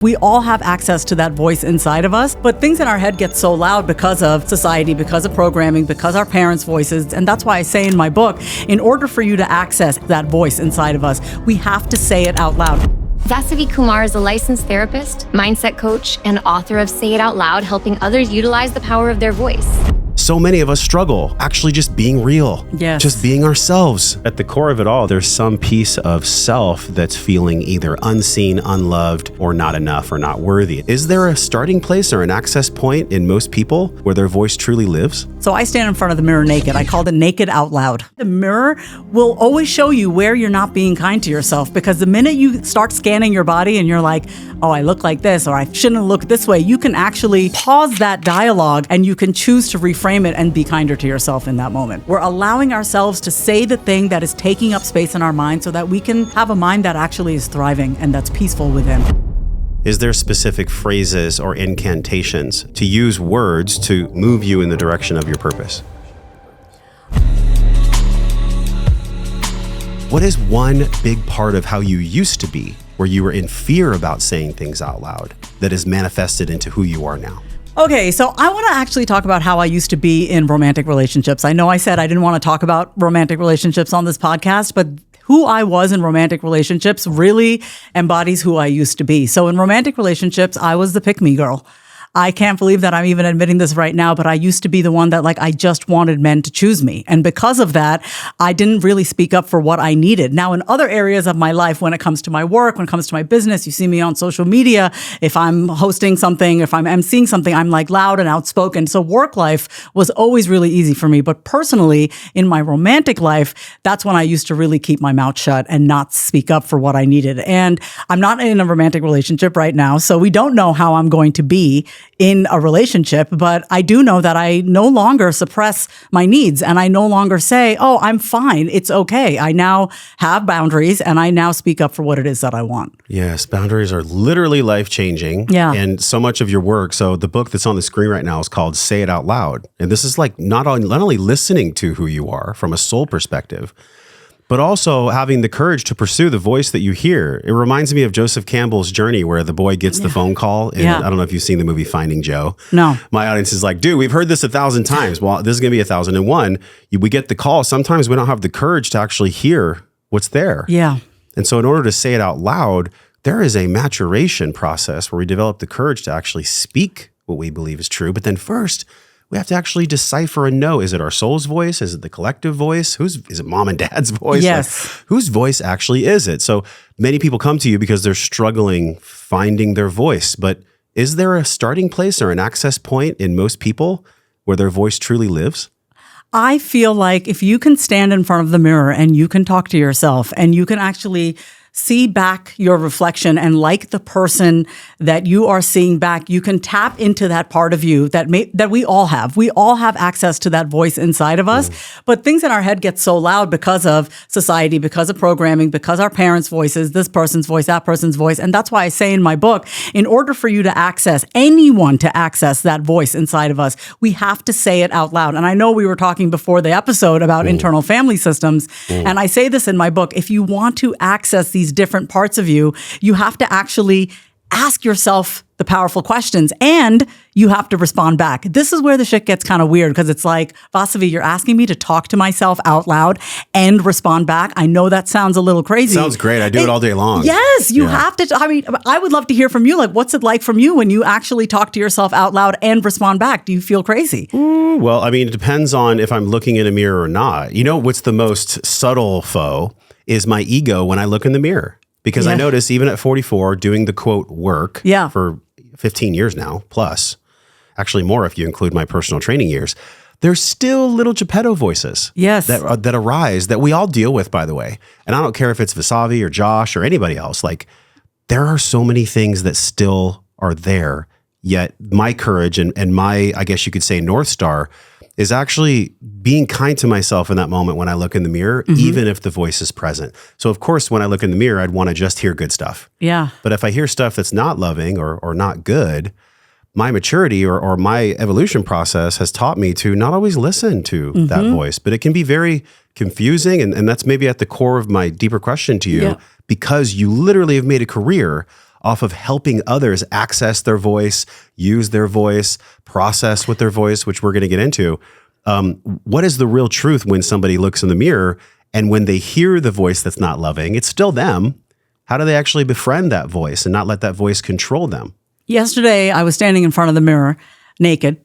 We all have access to that voice inside of us, but things in our head get so loud because of society, because of programming, because our parents' voices. And that's why I say in my book, in order for you to access that voice inside of us, we have to say it out loud. Vasavi Kumar is a licensed therapist, mindset coach, and author of Say It Out Loud, helping others utilize the power of their voice. So many of us struggle actually just being real, just being ourselves. At the core of it all, there's some piece of self that's feeling either unseen, unloved, or not enough or not worthy. Is there a starting place or an access point in most people where their voice truly lives? So I stand in front of the mirror naked. I call it naked out loud. The mirror will always show you where you're not being kind to yourself, because the minute you start scanning your body and you're like, oh, I look like this, or I shouldn't look this way, you can actually pause that dialogue and you can choose to reframe it and be kinder to yourself in that moment. We're allowing ourselves to say the thing that is taking up space in our mind so that we can have a mind that actually is thriving and that's peaceful within. Is there specific phrases or incantations to use words to move you in the direction of your purpose? What is one big part of how you used to be, where you were in fear about saying things out loud, that is manifested into who you are now? Okay, so I want to actually talk about how I used to be in romantic relationships. I know I said I didn't want to talk about romantic relationships on this podcast, but who I was in romantic relationships really embodies who I used to be. So in romantic relationships, I was the pick-me girl. I can't believe that I'm even admitting this right now, but I used to be the one that I just wanted men to choose me. And because of that, I didn't really speak up for what I needed. Now, in other areas of my life, when it comes to my work, when it comes to my business, you see me on social media. If I'm hosting something, if I'm emceeing something, I'm loud and outspoken. So work life was always really easy for me. But personally, in my romantic life, that's when I used to really keep my mouth shut and not speak up for what I needed. And I'm not in a romantic relationship right now, so we don't know how I'm going to be in a relationship, but I do know that I no longer suppress my needs and I no longer say, oh, I'm fine, it's okay. I now have boundaries and I now speak up for what it is that I want. Yes, boundaries are literally life-changing. Yeah. And so much of your work, so the book that's on the screen right now is called Say It Out Loud. And this is not only listening to who you are from a soul perspective, but also having the courage to pursue the voice that you hear. It reminds me of Joseph Campbell's journey, where the boy gets the phone call. And I don't know if you've seen the movie Finding Joe. No. My audience is like, dude, we've heard this 1,000 times. Well, this is going to be 1,001. We get the call. Sometimes we don't have the courage to actually hear what's there. Yeah. And so in order to say it out loud, there is a maturation process where we develop the courage to actually speak what we believe is true. But then first, we have to actually decipher and know, is it our soul's voice? Is it the collective voice? Is it mom and dad's voice? Yes. Whose voice actually is it? So many people come to you because they're struggling finding their voice. But is there a starting place or an access point in most people where their voice truly lives? I feel like if you can stand in front of the mirror and you can talk to yourself and you can actually see back your reflection and like the person that you are seeing back, you can tap into that part of you that we all have. We all have access to that voice inside of us, but things in our head get so loud because of society, because of programming, because our parents' voices, this person's voice, that person's voice. And that's why I say in my book, in order for you to access, anyone to access that voice inside of us, we have to say it out loud. And I know we were talking before the episode about internal family systems. And I say this in my book, if you want to access these different parts of you, you have to actually ask yourself the powerful questions and you have to respond back. This is where the shit gets kind of weird, because it's like, Vasavi, you're asking me to talk to myself out loud and respond back. I know that sounds a little crazy. Sounds great. I do it all day long. Yes, you have to. I mean, I would love to hear from you. What's it like from you when you actually talk to yourself out loud and respond back? Do you feel crazy? Well, I mean, it depends on if I'm looking in a mirror or not. You know, what's the most subtle foe is my ego when I look in the mirror. Because I notice even at 44, doing the quote work for 15 years now, plus, actually more if you include my personal training years, there's still little Geppetto voices that arise that we all deal with, by the way. And I don't care if it's Vasavi or Josh or anybody else. There are so many things that still are there, yet my courage and my, I guess you could say, North Star is actually being kind to myself in that moment when I look in the mirror, even if the voice is present. So of course, when I look in the mirror, I'd want to just hear good stuff. Yeah. But if I hear stuff that's not loving or not good, my maturity or my evolution process has taught me to not always listen to that voice, but it can be very confusing. And that's maybe at the core of my deeper question to you, because you literally have made a career off of helping others access their voice, use their voice, process with their voice, which we're going to get into. What is the real truth when somebody looks in the mirror and when they hear the voice that's not loving, it's still them. How do they actually befriend that voice and not let that voice control them? Yesterday, I was standing in front of the mirror naked.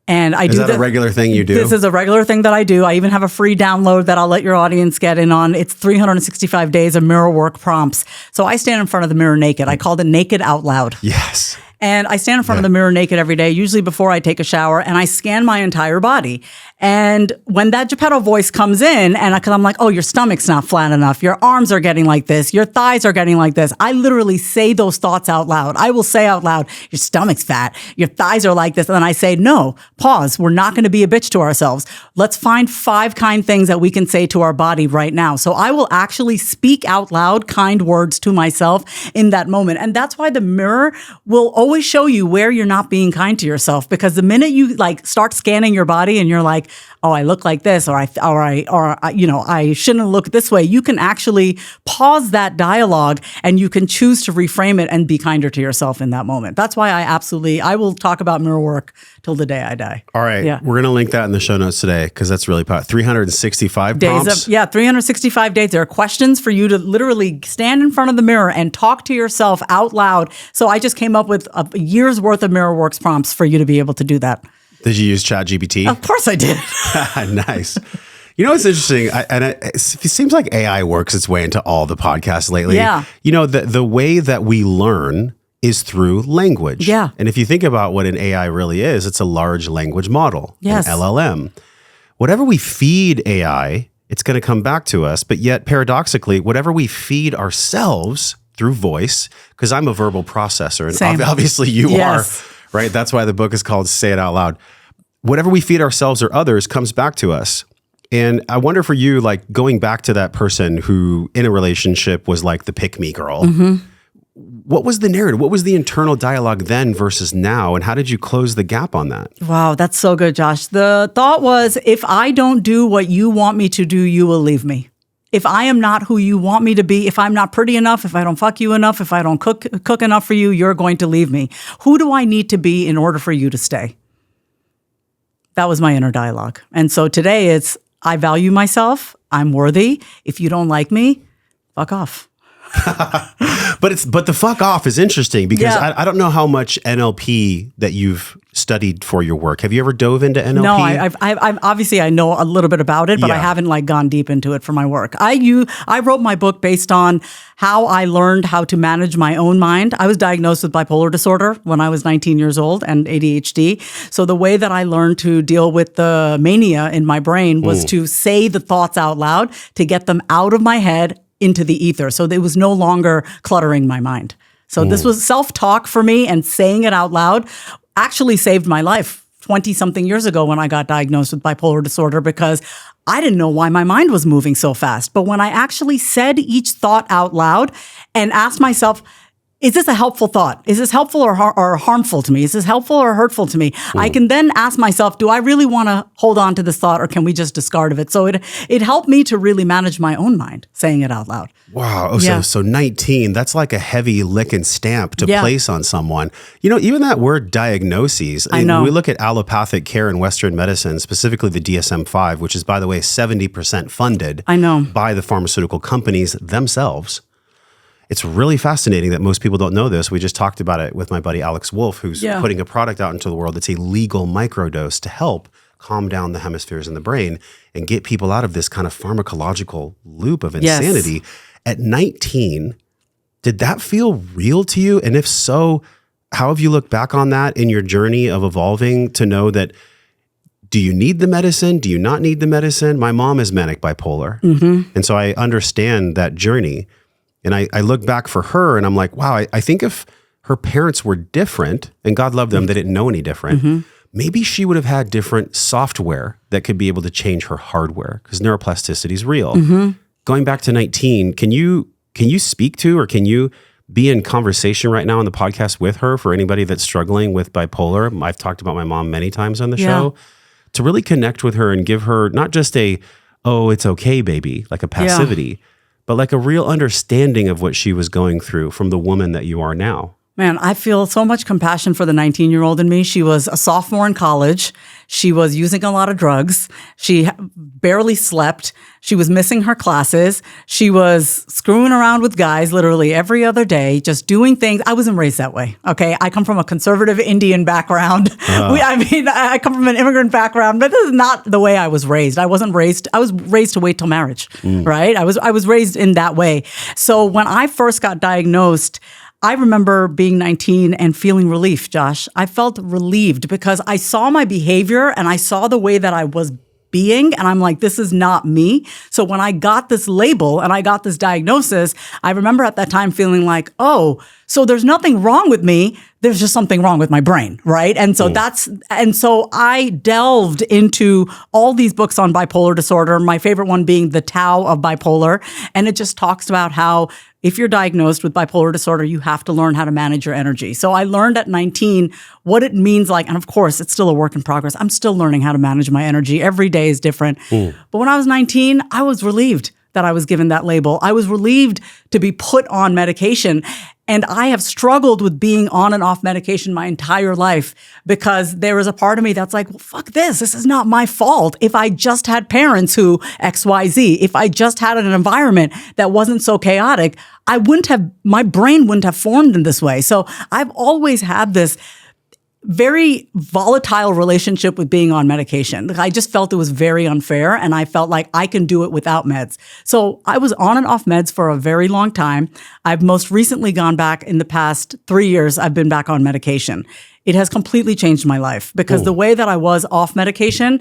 And Is that a regular thing you do? This is a regular thing that I do. I even have a free download that I'll let your audience get in on. It's 365 days of mirror work prompts. So I stand in front of the mirror naked. I called it Naked Out Loud. Yes. And I stand in front of the mirror naked every day, usually before I take a shower, and I scan my entire body. And when that Geppetto voice comes in, and I'm like, oh, your stomach's not flat enough. Your arms are getting like this. Your thighs are getting like this. I literally say those thoughts out loud. I will say out loud, your stomach's fat. Your thighs are like this. And then I say, no, pause. We're not going to be a bitch to ourselves. Let's find 5 kind things that we can say to our body right now. So I will actually speak out loud kind words to myself in that moment. And that's why the mirror will always show you where you're not being kind to yourself, because the minute you start scanning your body and you're like, oh, I look like this, or I shouldn't look this way, you can actually pause that dialogue and you can choose to reframe it and be kinder to yourself in that moment. That's why I will talk about mirror work till the day I die. All right. Yeah. We're going to link that in the show notes today because that's really powerful. 365 prompts? 365 days. There are questions for you to literally stand in front of the mirror and talk to yourself out loud. So I just came up with a year's worth of mirror works prompts for you to be able to do that. Did you use ChatGPT? Of course I did. Nice. You know what's interesting? It seems like AI works its way into all the podcasts lately. Yeah. You know, the way that we learn is through language. Yeah. And if you think about what an AI really is, it's a large language model, yes. An LLM. Whatever we feed AI, it's going to come back to us. But yet, paradoxically, whatever we feed ourselves through voice, because I'm a verbal processor, and obviously you yes. are, right? That's why the book is called Say It Out Loud. Whatever we feed ourselves or others comes back to us. And I wonder for you, like going back to that person who in a relationship was like the pick-me girl, what was the narrative? What was the internal dialogue then versus now? And how did you close the gap on that? Wow, that's so good, Josh. The thought was, if I don't do what you want me to do, you will leave me. If I am not who you want me to be, if I'm not pretty enough, if I don't fuck you enough, if I don't cook enough for you, you're going to leave me. Who do I need to be in order for you to stay? That was my inner dialogue. And so today it's, I value myself. I'm worthy. If you don't like me, fuck off. But the fuck off is interesting because I don't know how much NLP that you've studied for your work. Have you ever dove into NLP? No, I've obviously I know a little bit about it, but I haven't gone deep into it for my work. I wrote my book based on how I learned how to manage my own mind. I was diagnosed with bipolar disorder when I was 19 years old and ADHD. So the way that I learned to deal with the mania in my brain was to say the thoughts out loud to get them out of my head into the ether. So it was no longer cluttering my mind. So this was self-talk for me, and saying it out loud actually saved my life 20-something years ago when I got diagnosed with bipolar disorder, because I didn't know why my mind was moving so fast. But when I actually said each thought out loud and asked myself, is this a helpful thought? Is this helpful or harmful to me? Is this helpful or hurtful to me? I can then ask myself, do I really want to hold on to this thought, or can we just discard of it? So it helped me to really manage my own mind, saying it out loud. Wow. So 19, that's like a heavy lick and stamp to place on someone. You know, even that word diagnoses, I know. When we look at allopathic care in Western medicine, specifically the DSM-5, which is, by the way, 70% funded by the pharmaceutical companies themselves. It's really fascinating that most people don't know this. We just talked about it with my buddy Alex Wolf, who's putting a product out into the world that's a legal microdose to help calm down the hemispheres in the brain and get people out of this kind of pharmacological loop of insanity. Yes. At 19, did that feel real to you? And if so, how have you looked back on that in your journey of evolving to know that, do you need the medicine? Do you not need the medicine? My mom is manic bipolar. And so I understand that journey. And I look back for her and I'm like, wow, I think if her parents were different, and God love them, they didn't know any different, maybe she would have had different software that could be able to change her hardware, because neuroplasticity is real. Going back to 19, can you speak to, or can you be in conversation right now on the podcast with her for anybody that's struggling with bipolar? I've talked about my mom many times on the show, to really connect with her and give her not just oh, it's okay, baby, like a passivity, but like a real understanding of what she was going through from the woman that you are now. Man, I feel so much compassion for the 19-year-old in me. She was a sophomore in college. She was using a lot of drugs. She barely slept. She was missing her classes. She was screwing around with guys literally every other day, just doing things. I wasn't raised that way, okay? I come from a conservative Indian background. I come from an immigrant background, but this is not the way I was raised. I was raised to wait till marriage, right? I was raised in that way. So when I first got diagnosed, I remember being 19 and feeling relief, Josh. I felt relieved because I saw my behavior and I saw the way that I was being, and I'm like, this is not me. So when I got this label and I got this diagnosis, I remember at that time feeling like, oh, so there's nothing wrong with me. There's just something wrong with my brain, right? And so so I delved into all these books on bipolar disorder, my favorite one being The Tao of Bipolar. And it just talks about how if you're diagnosed with bipolar disorder, you have to learn how to manage your energy. So I learned at 19 what it means like, and of course, it's still a work in progress. I'm still learning how to manage my energy. Every day is different. But when I was 19, I was relieved that I was given that label. I was relieved to be put on medication. And I have struggled with being on and off medication my entire life because there is a part of me that's like, well, fuck this. This is not my fault. If I just had parents who XYZ, if I just had an environment that wasn't so chaotic, my brain wouldn't have formed in this way. So I've always had this very volatile relationship with being on medication. I just felt it was very unfair, and I felt like I can do it without meds. So I was on and off meds for a very long time. I've most recently gone back in the past 3 years. I've been back on medication. It has completely changed my life because the way that I was off medication,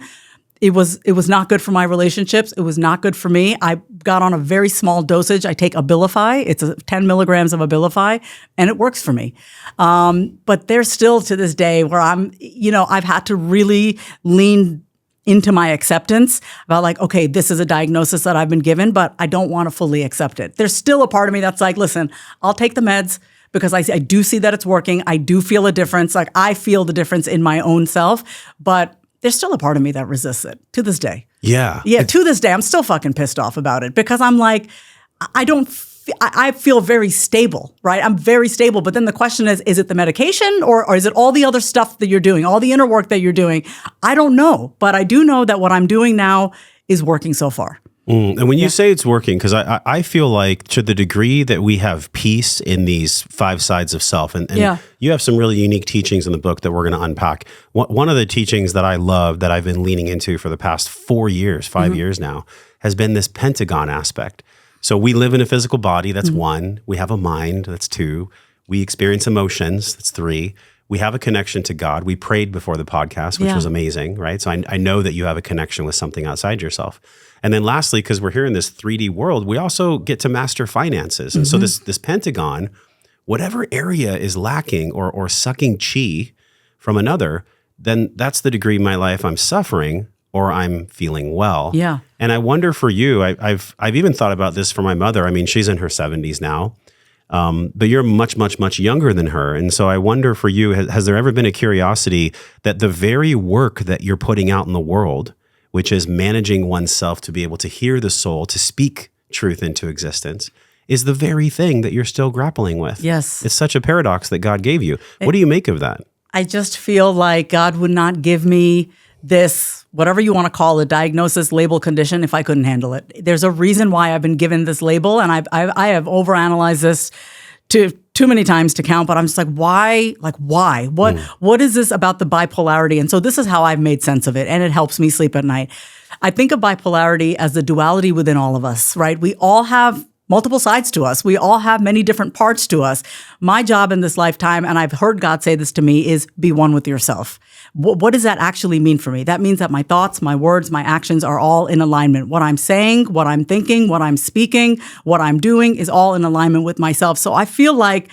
it was not good for my relationships. It was not good for me. I got on a very small dosage. I take Abilify. It's 10 milligrams of Abilify, and it works for me. But there's still to this day where I've had to really lean into my acceptance about like, okay, this is a diagnosis that I've been given, but I don't want to fully accept it. There's still a part of me that's like, listen, I'll take the meds because I do see that it's working. I do feel a difference. Like I feel the difference in my own self, but there's still a part of me that resists it to this day. Yeah. Yeah, to this day, I'm still fucking pissed off about it because I'm like, I feel very stable, right? I'm very stable. But then the question is it the medication or is it all the other stuff that you're doing, all the inner work that you're doing? I don't know. But I do know that what I'm doing now is working so far. And when you say it's working, because I feel like to the degree that we have peace in these 5 sides of self, and you have some really unique teachings in the book that we're going to unpack. One of the teachings that I love that I've been leaning into for the past 4 years, 5 years now, has been this pentagon aspect. So we live in a physical body, that's 1. We have a mind, that's 2. We experience emotions, that's 3. We have a connection to God. We prayed before the podcast, which was amazing, right? So I know that you have a connection with something outside yourself. And then lastly, because we're here in this 3D world, we also get to master finances. And so this pentagon, whatever area is lacking or sucking chi from another, then that's the degree in my life I'm suffering or I'm feeling well. Yeah. And I wonder for you, I've even thought about this for my mother. I mean, she's in her 70s now. But you're much, much, much younger than her. And so I wonder for you, has there ever been a curiosity that the very work that you're putting out in the world, which is managing oneself to be able to hear the soul, to speak truth into existence, is the very thing that you're still grappling with? Yes. It's such a paradox that God gave you. What do you make of that? I just feel like God would not give me this, whatever you want to call it, diagnosis, label, condition, if I couldn't handle it. There's a reason why I've been given this label, and I have overanalyzed this too many times to count, but I'm just like, why? Like, why? What is this about the bipolarity? And so this is how I've made sense of it, and it helps me sleep at night. I think of bipolarity as the duality within all of us, right? We all have multiple sides to us. We all have many different parts to us. My job in this lifetime, and I've heard God say this to me, is be one with yourself. What does that actually mean for me? That means that my thoughts, my words, my actions are all in alignment. What I'm saying, what I'm thinking, what I'm speaking, what I'm doing is all in alignment with myself. So I feel like,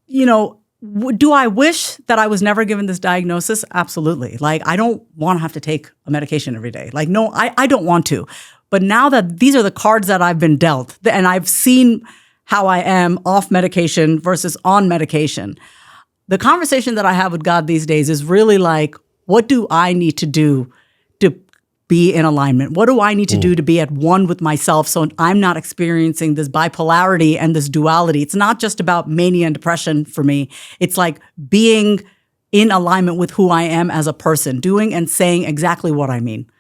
do I wish that I was never given this diagnosis? Absolutely. Like, I don't want to have to take a medication every day. Like, no, I don't want to. But now that these are the cards that I've been dealt, and I've seen how I am off medication versus on medication, the conversation that I have with God these days is really like, what do I need to do to be in alignment? What do I need to do to be at one with myself so I'm not experiencing this bipolarity and this duality? It's not just about mania and depression for me. It's like being in alignment with who I am as a person, doing and saying exactly what I mean.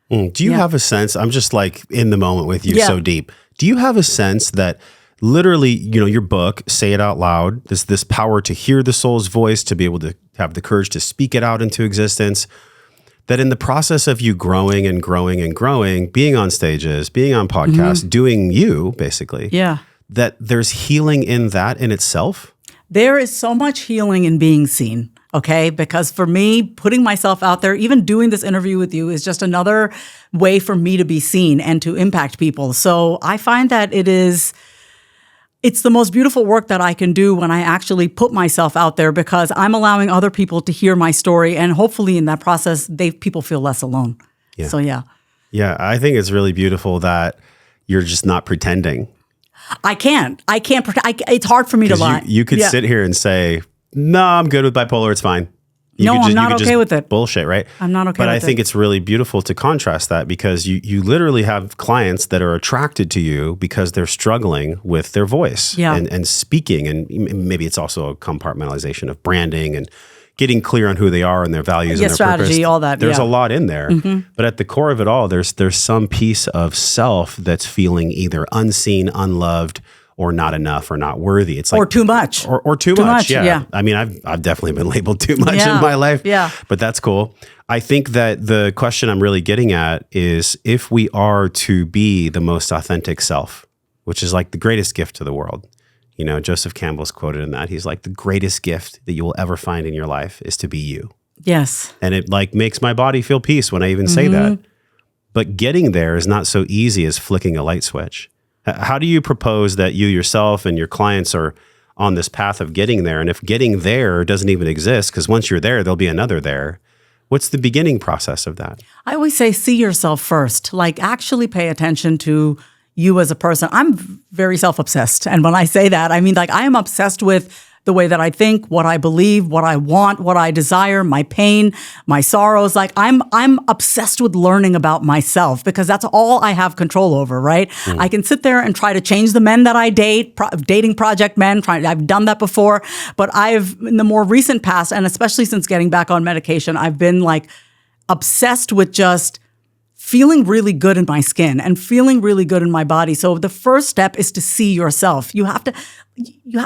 Do you have a sense, I'm just like in the moment with you so deep. Do you have a sense that literally, your book, Say It Out Loud, this power to hear the soul's voice, to be able to have the courage to speak it out into existence, that in the process of you growing and growing and growing, being on stages, being on podcasts, doing you basically, that there's healing in that in itself? There is so much healing in being seen. Okay, because for me, putting myself out there, even doing this interview with you is just another way for me to be seen and to impact people. So I find that it's the most beautiful work that I can do when I actually put myself out there, because I'm allowing other people to hear my story, and hopefully in that process, people feel less alone. Yeah. So yeah, I think it's really beautiful that you're just not pretending. I can't pretend. It's hard for me to lie. You could sit here and say, no, I'm good with bipolar. It's fine. I'm not okay with it. Bullshit, right? I'm not okay with it. But I think it's really beautiful to contrast that, because you literally have clients that are attracted to you because they're struggling with their voice and speaking. And maybe it's also a compartmentalization of branding and getting clear on who they are and their values and their strategy, purpose. all that. There's a lot in there. But at the core of it all, there's some piece of self that's feeling either unseen, unloved, or not enough, or not worthy. It's like, or too much, or too much. Yeah. I mean, I've definitely been labeled too much in my life. Yeah. But that's cool. I think that the question I'm really getting at is, if we are to be the most authentic self, which is like the greatest gift to the world. Joseph Campbell's quoted in that. He's like, the greatest gift that you will ever find in your life is to be you. Yes. And it like makes my body feel peace when I even say that. But getting there is not so easy as flicking a light switch. How do you propose that you yourself and your clients are on this path of getting there? And if getting there doesn't even exist, because once you're there, there'll be another there, what's the beginning process of that? I always say, see yourself first. Like, actually pay attention to you as a person. I'm very self-obsessed. And when I say that, I mean, like, I am obsessed with the way that I think, what I believe, what I want, what I desire, my pain, my sorrows. Like, I'm obsessed with learning about myself, because that's all I have control over, right? I can sit there and try to change the men that I date, dating project men. I've done that before, but in the more recent past, and especially since getting back on medication, I've been like obsessed with just feeling really good in my skin and feeling really good in my body. So the first step is to see yourself. You have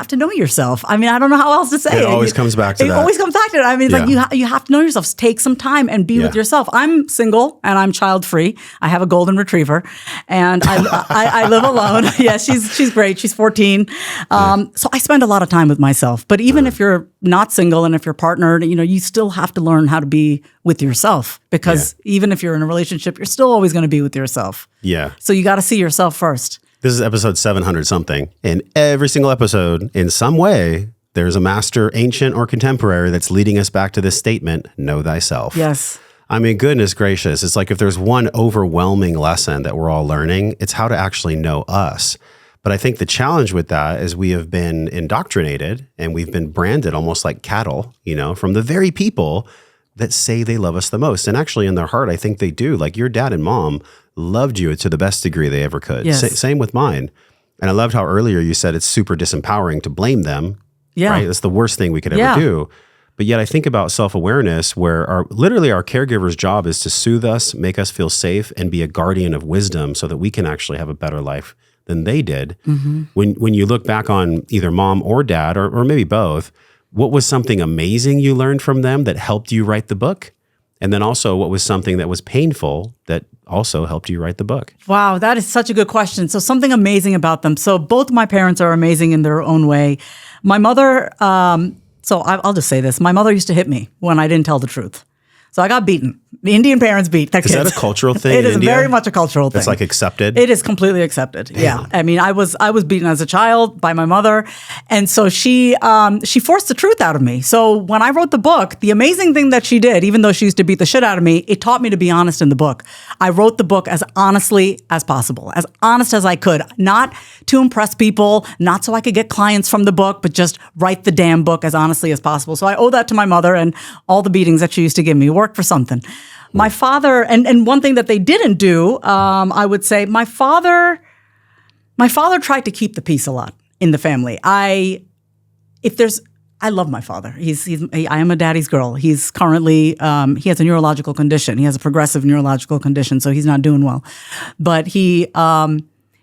to know yourself. I mean, I don't know how else to say it. It always comes back to that. It always comes back to it. I mean, like you have to know yourself. Take some time and be with yourself. I'm single and I'm child free. I have a golden retriever, and I live alone. Yeah, she's great. She's 14. So I spend a lot of time with myself. But even if you're not single and if you're partnered, you still have to learn how to be with yourself, because even if you're in a relationship, you're still always going to be with yourself. Yeah. So you got to see yourself first. This is episode 700 something. In every single episode, in some way, there's a master, ancient or contemporary, that's leading us back to this statement, know thyself. Yes. I mean, goodness gracious. It's like, if there's one overwhelming lesson that we're all learning, it's how to actually know us. But I think the challenge with that is we have been indoctrinated and we've been branded almost like cattle, from the very people that say they love us the most. And actually in their heart, I think they do. Like, your dad and mom loved you to the best degree they ever could. Yes. Same with mine. And I loved how earlier you said it's super disempowering to blame them. Yeah. Right? That's the worst thing we could ever do. But yet I think about self-awareness, where literally our caregiver's job is to soothe us, make us feel safe, and be a guardian of wisdom so that we can actually have a better life than they did. When you look back on either mom or dad, or maybe both, what was something amazing you learned from them that helped you write the book? And then also, what was something that was painful that also helped you write the book? Wow, that is such a good question. So something amazing about them. So both my parents are amazing in their own way. My mother, so I'll just say this. My mother used to hit me when I didn't tell the truth. So I got beaten. The Indian parents beat their kids. Is that a cultural thing? It is India? very much a cultural thing. It's like accepted? It is completely accepted. Damn. Yeah. I mean, I was beaten as a child by my mother. And so she forced the truth out of me. So when I wrote the book, the amazing thing that she did, even though she used to beat the shit out of me, it taught me to be honest in the book. I wrote the book as honestly as possible, as honest as I could, not to impress people, not so I could get clients from the book, but just write the damn book as honestly as possible. So I owe that to my mother, and all the beatings that she used to give me worked for something. My father, and one thing that they didn't do, I would say, my father tried to keep the peace a lot in the family. I love my father. I am a daddy's girl. He's currently, he has a neurological condition. He has a progressive neurological condition, so he's not doing well. But he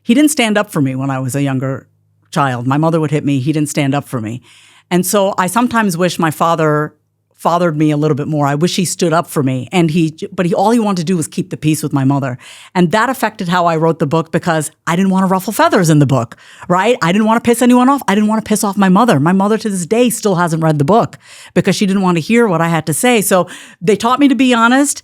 didn't stand up for me when I was a younger child. My mother would hit me. He didn't stand up for me. And so I sometimes wish my father fathered me a little bit more. I wish he stood up for me. But all he wanted to do was keep the peace with my mother. And that affected how I wrote the book because I didn't want to ruffle feathers in the book, right? I didn't want to piss anyone off. I didn't want to piss off my mother. My mother to this day still hasn't read the book because she didn't want to hear what I had to say. So they taught me to be honest.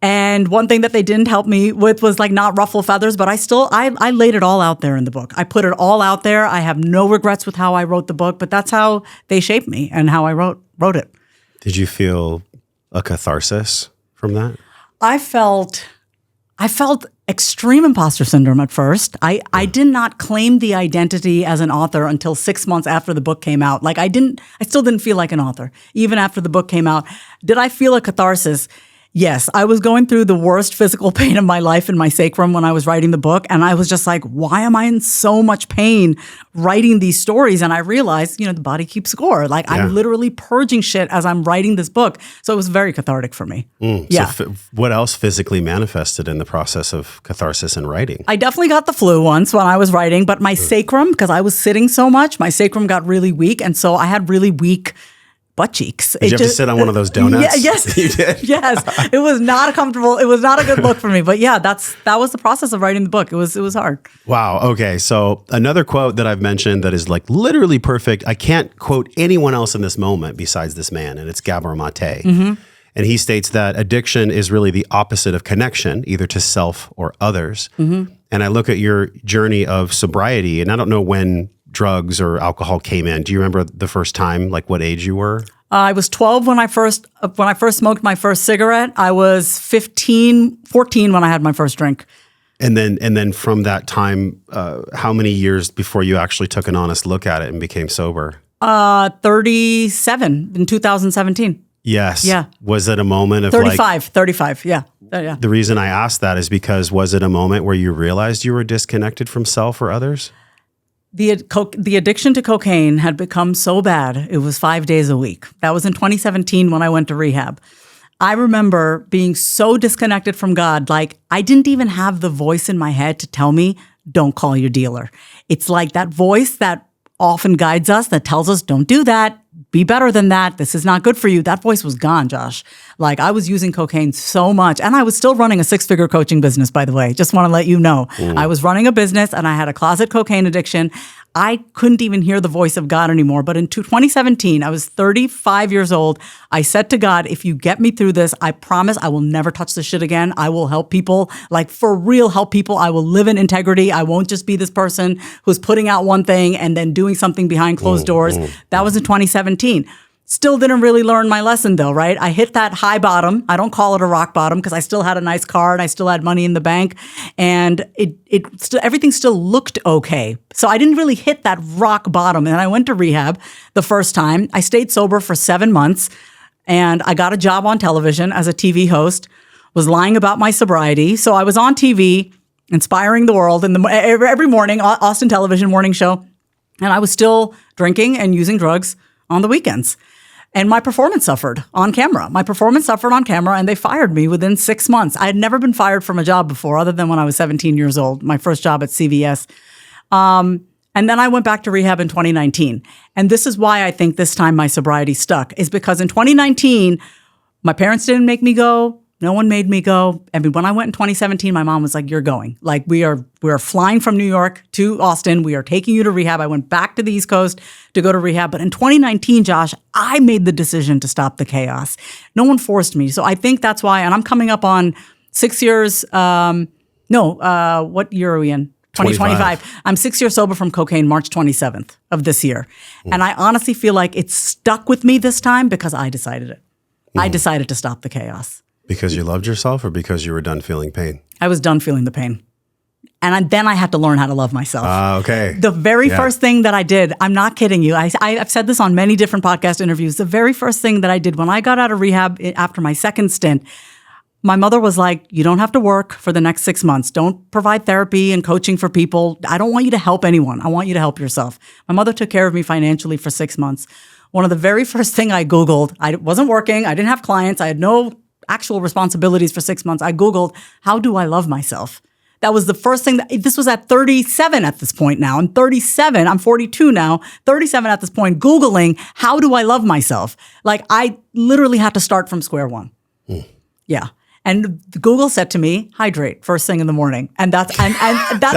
And one thing that they didn't help me with was like not ruffle feathers, but I laid it all out there in the book. I put it all out there. I have no regrets with how I wrote the book, but that's how they shaped me and how I wrote it. Did you feel a catharsis from that? I felt extreme imposter syndrome at first. I did not claim the identity as an author until 6 months after the book came out. Like I still didn't feel like an author, even after the book came out. Did I feel a catharsis? Yes, I was going through the worst physical pain of my life in my sacrum when I was writing the book. And I was just like, why am I in so much pain writing these stories? And I realized, the body keeps score. Like I'm literally purging shit as I'm writing this book. So it was very cathartic for me. Yeah. So what else physically manifested in the process of catharsis and writing? I definitely got the flu once when I was writing, but my sacrum, because I was sitting so much, my sacrum got really weak. And so I had really weak butt cheeks. Did you have to sit on one of those donuts? Yes. You did? Yes. It was not comfortable. It was not a good look for me. But yeah, that was the process of writing the book. It was hard. Wow. Okay. So another quote that I've mentioned that is like literally perfect. I can't quote anyone else in this moment besides this man, and it's Gabor Mate. Mm-hmm. And he states that addiction is really the opposite of connection, either to self or others. Mm-hmm. And I look at your journey of sobriety, and I don't know when drugs or alcohol came in. Do you remember the first time, like what age you were? I was 12 when I first smoked my first cigarette. I was 14 when I had my first drink. And then from that time, how many years before you actually took an honest look at it and became sober? 37 in 2017. Yes. Yeah. Was it a moment of 35. Yeah. Yeah. The reason I asked that is because was it a moment where you realized you were disconnected from self or others? The addiction to cocaine had become so bad, it was 5 days a week. That was in 2017 when I went to rehab. I remember being so disconnected from God, like I didn't even have the voice in my head to tell me, don't call your dealer. It's like that voice that often guides us, that tells us, don't do that. Be better than that. This is not good for you. That voice was gone, Josh. Like I was using cocaine so much. And I was still running a 6-figure coaching business, by the way. Just want to let you know. I was running a business and I had a closet cocaine addiction. I couldn't even hear the voice of God anymore. But in 2017, I was 35 years old. I said to God, if you get me through this, I promise I will never touch this shit again. I will help people, like for real help people. I will live in integrity. I won't just be this person who's putting out one thing and then doing something behind closed doors. That was in 2017. Still didn't really learn my lesson though, right? I hit that high bottom. I don't call it a rock bottom because I still had a nice car and I still had money in the bank and everything still looked okay. So I didn't really hit that rock bottom. And I went to rehab the first time. I stayed sober for 7 months and I got a job on television as a TV host, was lying about my sobriety. So I was on TV, inspiring the world every morning, Austin television morning show. And I was still drinking and using drugs on the weekends. And my performance suffered on camera. And they fired me within 6 months. I had never been fired from a job before, other than when I was 17 years old, my first job at CVS. And then I went back to rehab in 2019. And this is why I think this time my sobriety stuck, is because in 2019, my parents didn't make me go. No one made me go. I mean, when I went in 2017, my mom was like, you're going. Like, we are flying from New York to Austin. We are taking you to rehab. I went back to the East Coast to go to rehab. But in 2019, Josh, I made the decision to stop the chaos. No one forced me. So I think that's why, and I'm coming up on 6 years. What year are we in? 2025. I'm 6 years sober from cocaine, March 27th of this year. And I honestly feel like it stuck with me this time because I decided it. I decided to stop the chaos. Because you loved yourself or because you were done feeling pain? I was done feeling the pain. And then I had to learn how to love myself. Okay. The very first thing that I did, I'm not kidding you. I've said this on many different podcast interviews. The very first thing that I did when I got out of rehab after my second stint, My mother was like, you don't have to work for the next 6 months. Don't provide therapy and coaching for people. I don't want you to help anyone. I want you to help yourself. My mother took care of me financially for 6 months. One of the very first thing I Googled, I wasn't working. I didn't have clients. I had no actual responsibilities for 6 months. I Googled, how do I love myself? That was the first thing. This was at 37 at this point now. I'm 37. I'm 42 now. 37 at this point. Googling, how do I love myself? Like, I literally had to start from square one. Yeah. And Google said to me, hydrate first thing in the morning. And that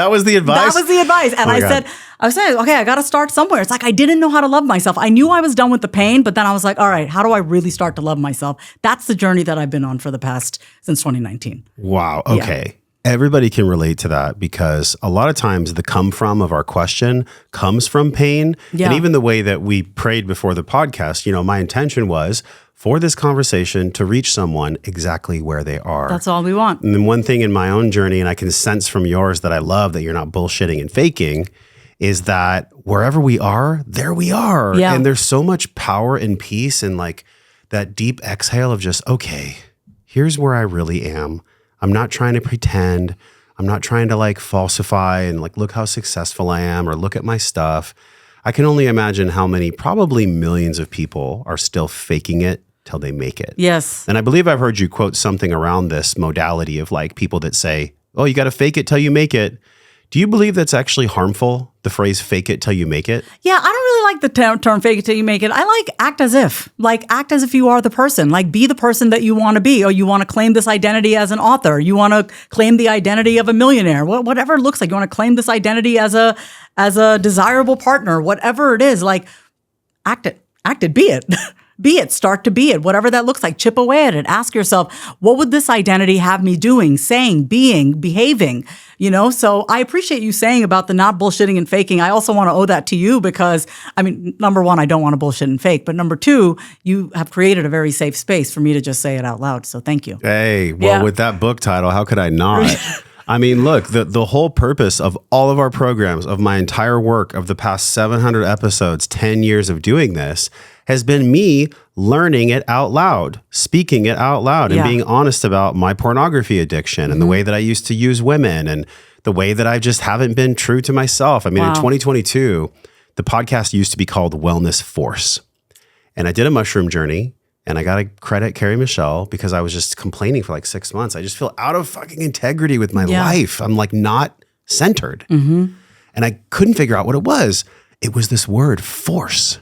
was the advice? That was the advice. And I said, okay, I got to start somewhere. It's like I didn't know how to love myself. I knew I was done with the pain, but then I was like, all right, how do I really start to love myself? That's the journey that I've been on since 2019. Wow. Okay. Yeah. Everybody can relate to that because a lot of times the come from of our question comes from pain. Yeah. And even the way that we prayed before the podcast, my intention was for this conversation to reach someone exactly where they are. That's all we want. And then one thing in my own journey, and I can sense from yours that I love that you're not bullshitting and faking, is that wherever we are, there we are. Yeah. And there's so much power and peace and like that deep exhale of just, okay, here's where I really am. I'm not trying to pretend. I'm not trying to like falsify and like, look how successful I am or look at my stuff. I can only imagine how many, probably millions of people are still faking it till they make it. Yes. And I believe I've heard you quote something around this modality of like people that say, oh, you got to fake it till you make it. Do you believe that's actually harmful, the phrase fake it till you make it? Yeah, I don't really like the term fake it till you make it. I like act as if. Like act as if you are the person. Like be the person that you want to be, or you want to claim this identity as an author. You want to claim the identity of a millionaire. Whatever it looks like. You want to claim this identity as a desirable partner. Whatever it is, like act it, be it. Be it, start to be it, whatever that looks like, chip away at it. Ask yourself, what would this identity have me doing, saying, being, behaving? So I appreciate you saying about the not bullshitting and faking. I also want to owe that to you because, number one, I don't want to bullshit and fake. But number two, you have created a very safe space for me to just say it out loud. So thank you. Hey, well, with that book title, how could I not? Look, the whole purpose of all of our programs, of my entire work, of the past 700 episodes, 10 years of doing this, has been me learning it out loud, speaking it out loud, and being honest about my pornography addiction and the way that I used to use women and the way that I just haven't been true to myself. In 2022, the podcast used to be called Wellness Force. And I did a mushroom journey. And I got to credit Carrie Michelle because I was just complaining for like 6 months. I just feel out of fucking integrity with my life. I'm like not centered. Mm-hmm. And I couldn't figure out what it was. It was this word, force.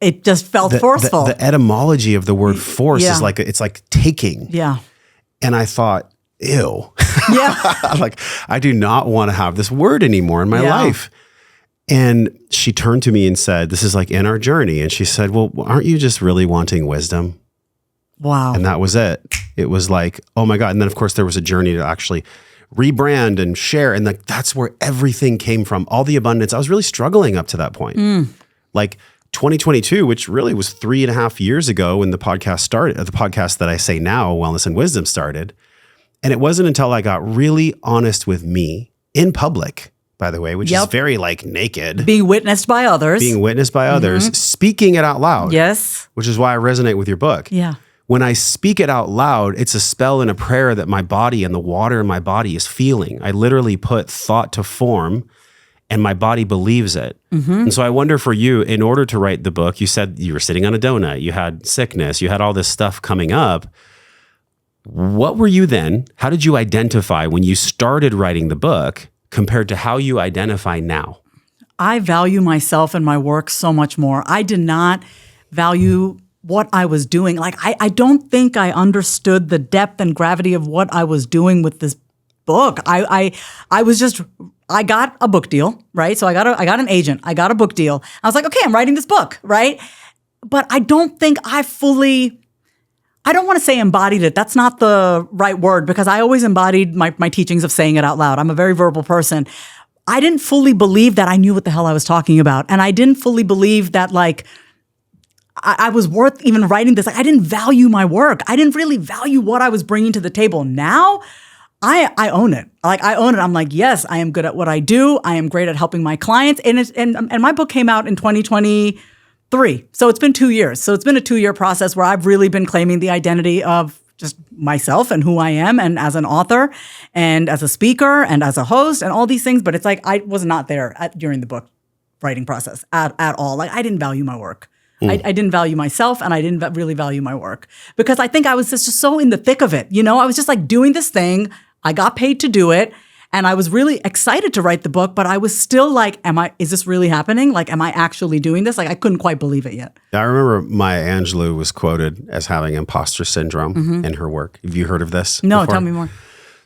It just felt forceful. The etymology of the word force is like, it's like taking. Yeah. And I thought, ew. Yeah. Like, I do not want to have this word anymore in my life. And she turned to me and said, this is like in our journey. And she said, well, aren't you just really wanting wisdom? Wow. And that was it. It was like, oh my God. And then of course there was a journey to actually rebrand and share. And like, that's where everything came from. All the abundance. I was really struggling up to that point. Like 2022, which really was 3.5 years ago when the podcast started, the podcast that I say now, Wellness and Wisdom, started. And it wasn't until I got really honest with me in public, by the way, which is very like naked. Being witnessed by others. Speaking it out loud. Yes. Which is why I resonate with your book. Yeah. When I speak it out loud, it's a spell and a prayer that my body and the water in my body is feeling. I literally put thought to form and my body believes it. Mm-hmm. And so I wonder for you, in order to write the book, you said you were sitting on a donut, you had sickness, you had all this stuff coming up. What were you then? How did you identify when you started writing the book compared to how you identify now? I value myself and my work so much more. I did not value what I was doing. Like, I don't think I understood the depth and gravity of what I was doing with this book. I got a book deal, right? So I got an agent. I got a book deal. I was like, okay, I'm writing this book, right? But I don't think I don't want to say embodied it. That's not the right word because I always embodied my teachings of saying it out loud. I'm a very verbal person. I didn't fully believe that I knew what the hell I was talking about. And I didn't fully believe that like I was worth even writing this. Like I didn't value my work. I didn't really value what I was bringing to the table. Now I own it. Like I own it. I'm like, yes, I am good at what I do. I am great at helping my clients. And my book came out in 2023. So it's been 2 years. So it's been a 2-year process where I've really been claiming the identity of just myself and who I am, and as an author and as a speaker and as a host and all these things. But it's like I was not there during the book writing process at all. Like I didn't value my work. I didn't value myself, and I didn't really value my work because I think I was just so in the thick of it. I was just like doing this thing. I got paid to do it. And I was really excited to write the book, but I was still like, is this really happening? Like, am I actually doing this? Like, I couldn't quite believe it yet. I remember Maya Angelou was quoted as having imposter syndrome in her work. Have you heard of this? No, before? Tell me more.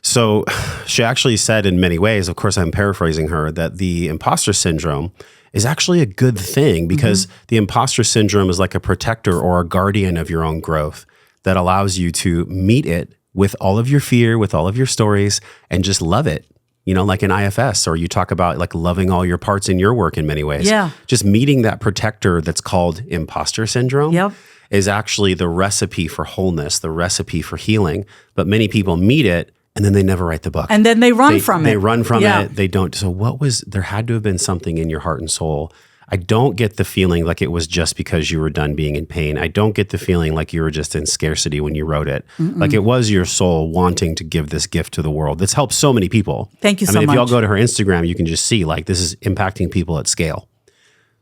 So she actually said in many ways, of course, I'm paraphrasing her, that the imposter syndrome is actually a good thing because the imposter syndrome is like a protector or a guardian of your own growth that allows you to meet it with all of your fear, with all of your stories, and just love it. Like in IFS, or you talk about like loving all your parts in your work in many ways. Yeah. Just meeting that protector that's called imposter syndrome is actually the recipe for wholeness, the recipe for healing. But many people meet it and then they never write the book. And then they run from it. They run from it. They don't. So there had to have been something in your heart and soul. I don't get the feeling like it was just because you were done being in pain. I don't get the feeling like you were just in scarcity when you wrote it. Like it was your soul wanting to give this gift to the world. That's helped so many people. Thank you so much. If y'all go to her Instagram, you can just see like this is impacting people at scale.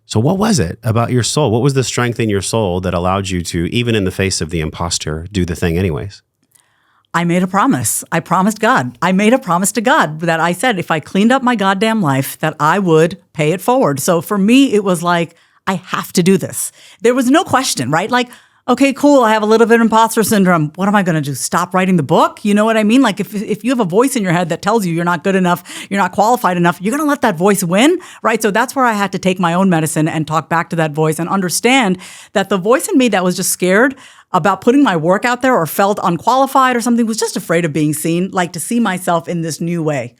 So what was it about your soul? What was the strength in your soul that allowed you to, even in the face of the imposter, do the thing anyways? I made a promise. I promised God. I made a promise to God that I said if I cleaned up my goddamn life, that I would pay it forward. So for me, it was like, I have to do this. There was no question, right? Like, okay, cool, I have a little bit of imposter syndrome. What am I going to do? Stop writing the book? You know what I mean? Like if you have a voice in your head that tells you you're not good enough, you're not qualified enough, you're going to let that voice win, right? So that's where I had to take my own medicine and talk back to that voice and understand that the voice in me that was just scared about putting my work out there or felt unqualified or something was just afraid of being seen, like to see myself in this new way.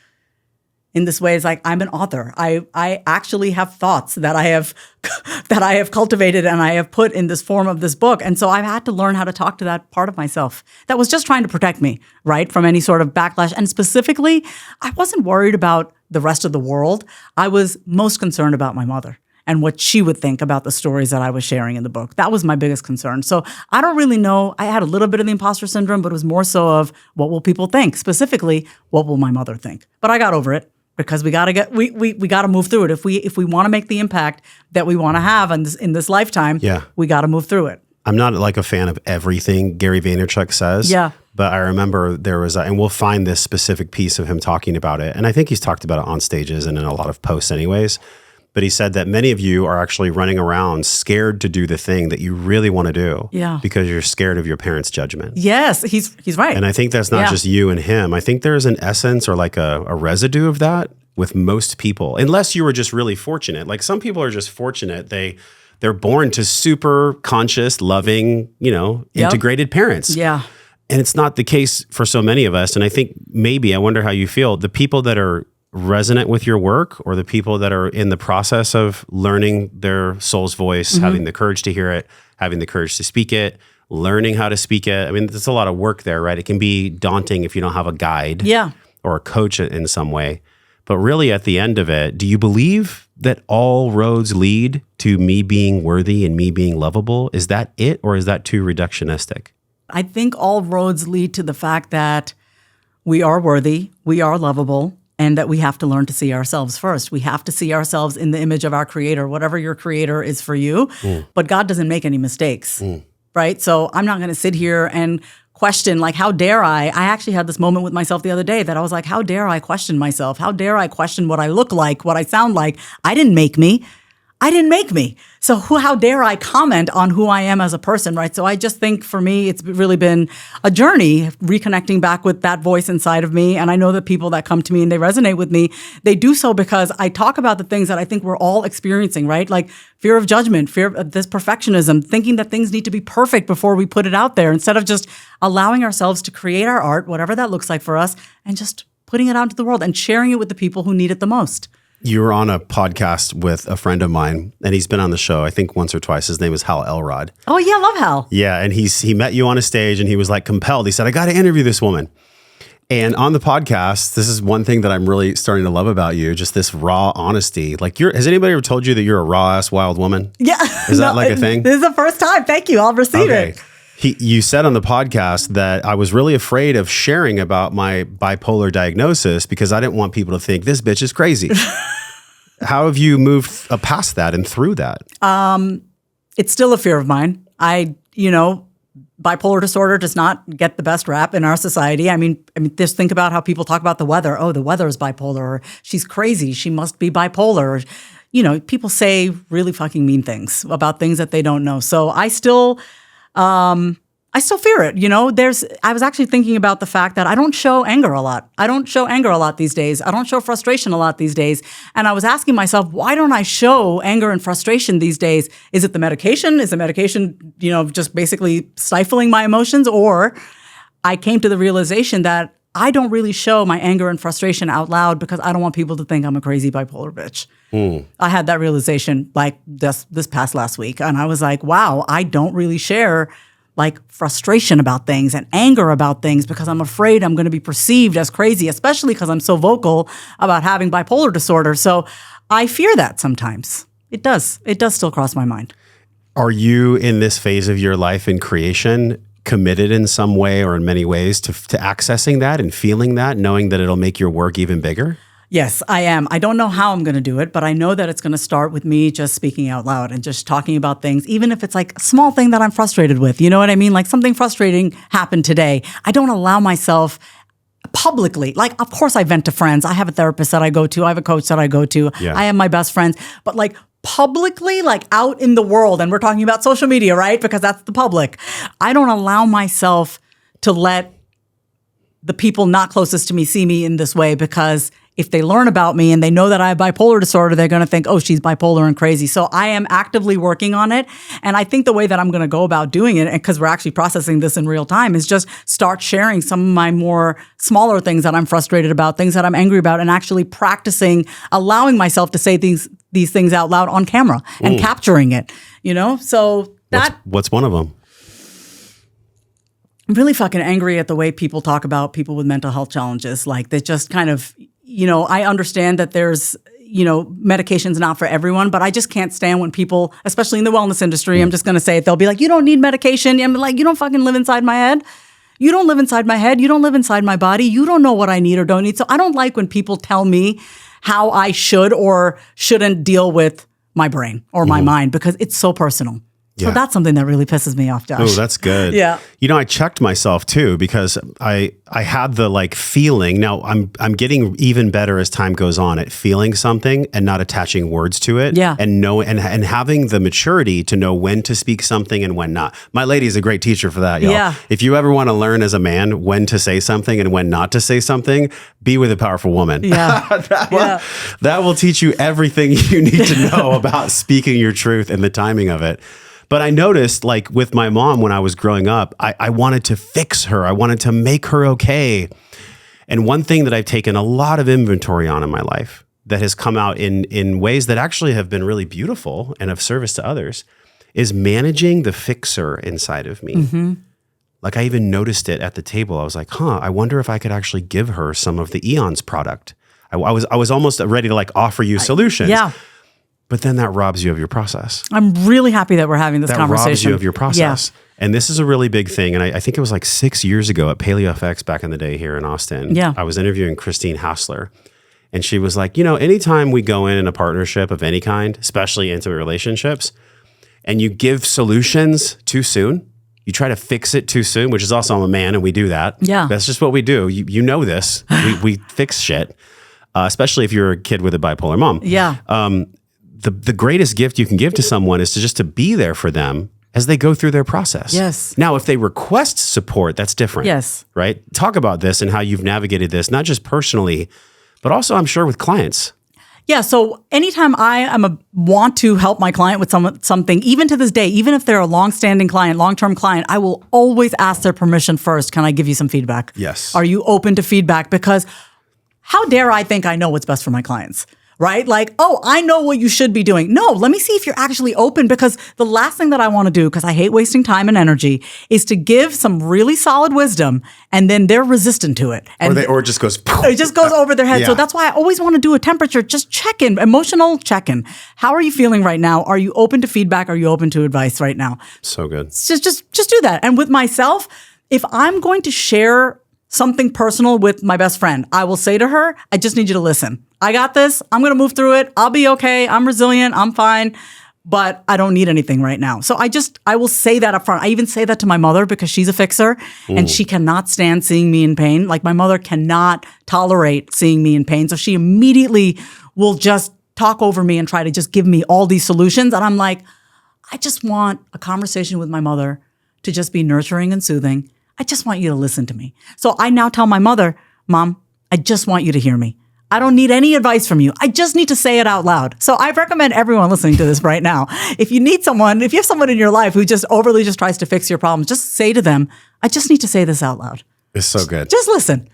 In this way, it's like I'm an author. I actually have thoughts that I have cultivated and I have put in this form of this book. And so I've had to learn how to talk to that part of myself that was just trying to protect me, right, from any sort of backlash. And specifically, I wasn't worried about the rest of the world. I was most concerned about my mother and what she would think about the stories that I was sharing in the book. That was my biggest concern. So I don't really know. I had a little bit of the imposter syndrome, but it was more so of what will people think? Specifically, what will my mother think? But I got over it because we got to move through it. If we want to make the impact that we want to have in this lifetime, we got to move through it. I'm not like a fan of everything Gary Vaynerchuk says. Yeah. But I remember there was, and we'll find this specific piece of him talking about it. And I think he's talked about it on stages and in a lot of posts anyways. But he said that many of you are actually running around scared to do the thing that you really want to do because you're scared of your parents' judgment. Yes, he's right. And I think that's not just you and him. I think there's an essence or like a residue of that with most people, unless you were just really fortunate. Like some people are just fortunate. They're born to super conscious, loving, integrated parents. Yeah. And it's not the case for so many of us. And I think I wonder how you feel. The people that are resonant with your work or the people that are in the process of learning their soul's voice, having the courage to hear it, having the courage to speak it, learning how to speak it. I mean, there's a lot of work there, right? It can be daunting if you don't have a guide or a coach in some way. But really at the end of it, do you believe that all roads lead to me being worthy and me being lovable? Is that it, or is that too reductionistic? I think all roads lead to the fact that we are worthy, we are lovable, and that we have to learn to see ourselves first. We have to see ourselves in the image of our creator, whatever your creator is for you. But God doesn't make any mistakes, right? So I'm not going to sit here and question, like, how dare I? I actually had this moment with myself the other day that I was like, how dare I question myself? How dare I question what I look like, what I sound like? I didn't make me. So how dare I comment on who I am as a person, right? So I just think for me, it's really been a journey reconnecting back with that voice inside of me. And I know that people that come to me and they resonate with me, they do so because I talk about the things that I think we're all experiencing, right? Like fear of judgment, fear of this perfectionism, thinking that things need to be perfect before we put it out there, instead of just allowing ourselves to create our art, whatever that looks like for us, and just putting it out into the world and sharing it with the people who need it the most. You were on a podcast with a friend of mine, and he's been on the show, I think, once or twice. His name is Hal Elrod. Oh, yeah, I love Hal. Yeah, and he met you on a stage, and he was like compelled. He said, I got to interview this woman. And on the podcast, this is one thing that I'm really starting to love about you, just this raw honesty. Like, has anybody ever told you that you're a raw-ass wild woman? Yeah. Is that like a thing? This is the first time. Thank you. I'll receive it. You said on the podcast that I was really afraid of sharing about my bipolar diagnosis because I didn't want people to think this bitch is crazy. How have you moved past that and through that? It's still a fear of mine. Bipolar disorder does not get the best rap in our society. I mean, just think about how people talk about the weather. Oh, the weather is bipolar. Or, she's crazy. She must be bipolar. Or, people say really fucking mean things about things that they don't know. So I still fear it. I was actually thinking about the fact that I don't show anger a lot. I don't show anger a lot these days. I don't show frustration a lot these days. And I was asking myself, why don't I show anger and frustration these days? Is it the medication? Is the medication, just basically stifling my emotions? Or I came to the realization that I don't really show my anger and frustration out loud because I don't want people to think I'm a crazy bipolar bitch. I had that realization like this past last week. And I was like, wow, I don't really share like frustration about things and anger about things because I'm afraid I'm going to be perceived as crazy, especially because I'm so vocal about having bipolar disorder. So I fear that sometimes. It does still cross my mind. Are you in this phase of your life in creation committed in some way or in many ways to accessing that and feeling that, knowing that it'll make your work even bigger? Yes, I am. I don't know how I'm going to do it, but I know that it's going to start with me just speaking out loud and just talking about things, even if it's like a small thing that I'm frustrated with. You know what I mean? Like something frustrating happened today. I don't allow myself publicly. Like, of course I vent to friends. I have a therapist that I go to. I have a coach that I go to. Yeah. I have my best friends. But like publicly, like out in the world, and we're talking about social media, right? Because that's the public. I don't allow myself to let the people not closest to me see me in this way because if they learn about me and they know that I have bipolar disorder, they're going to think, oh, she's bipolar and crazy. So I am actively working on it. And I think the way that I'm going to go about doing it, because we're actually processing this in real time, is just start sharing some of my more smaller things that I'm frustrated about, things that I'm angry about, and actually practicing allowing myself to say these things out loud on camera and capturing it, So what's one of them? I'm really fucking angry at the way people talk about people with mental health challenges. Like they just kind of, I understand that there's, medication's not for everyone, but I just can't stand when people, especially in the wellness industry, I'm just going to say it, they'll be like, you don't need medication. I'm like, you don't fucking live inside my head. You don't live inside my head. You don't live inside my body. You don't know what I need or don't need. So I don't like when people tell me how I should or shouldn't deal with my brain or my mind because it's so personal. So that's something that really pisses me off, Josh. Oh, that's good. Yeah. I checked myself too because I had the like feeling. Now I'm getting even better as time goes on at feeling something and not attaching words to it. Yeah. And having the maturity to know when to speak something and when not. My lady is a great teacher for that, y'all. Yeah. If you ever want to learn as a man when to say something and when not to say something, be with a powerful woman. Yeah. that will teach you everything you need to know about speaking your truth and the timing of it. But I noticed, like with my mom when I was growing up, I wanted to fix her. I wanted to make her okay. And one thing that I've taken a lot of inventory on in my life that has come out in ways that actually have been really beautiful and of service to others is managing the fixer inside of me. Mm-hmm. Like I even noticed it at the table. I was like, I wonder if I could actually give her some of the Eons product. I was almost ready to like offer you solutions. Yeah. But then that robs you of your process. I'm really happy that we're having this conversation. That robs you of your process. Yeah. And this is a really big thing. And I think it was like 6 years ago at PaleoFX back in the day here in Austin. Yeah. I was interviewing Christine Hassler. And she was like, anytime we go in a partnership of any kind, especially intimate relationships, and you give solutions too soon, you try to fix it too soon, which is also I'm a man and we do that. Yeah. That's just what we do. You know this. We fix shit, especially if you're a kid with a bipolar mom. Yeah. The greatest gift you can give to someone is to be there for them as they go through their process. Yes. Now, if they request support, that's different. Yes. Right? Talk about this and how you've navigated this, not just personally, but also I'm sure with clients. Yeah. So anytime I want to help my client with something, even to this day, even if they're a long-standing client, long-term client, I will always ask their permission first. Can I give you some feedback? Yes. Are you open to feedback? Because how dare I think I know what's best for my clients? right? Like, oh, I know what you should be doing. No, let me see if you're actually open, because the last thing that I want to do, because I hate wasting time and energy, is to give some really solid wisdom and then they're resistant to it. And or it just goes... It just goes over their head. Yeah. So that's why I always want to do a temperature, just check-in, emotional check-in. How are you feeling right now? Are you open to feedback? Are you open to advice right now? So good. Just do that. And with myself, if I'm going to share something personal with my best friend, I will say to her, I just need you to listen. I got this. I'm going to move through it. I'll be okay. I'm resilient. I'm fine. But I don't need anything right now. So I will say that up front. I even say that to my mother because she's a fixer and she cannot stand seeing me in pain. Like my mother cannot tolerate seeing me in pain. So she immediately will just talk over me and try to just give me all these solutions. And I'm like, I just want a conversation with my mother to just be nurturing and soothing. I just want you to listen to me. So I now tell my mother, Mom, I just want you to hear me. I don't need any advice from you. I just need to say it out loud. So I recommend everyone listening to this right now, if you have someone in your life who just overly just tries to fix your problems, just say to them, I just need to say this out loud. It's so good. Just listen.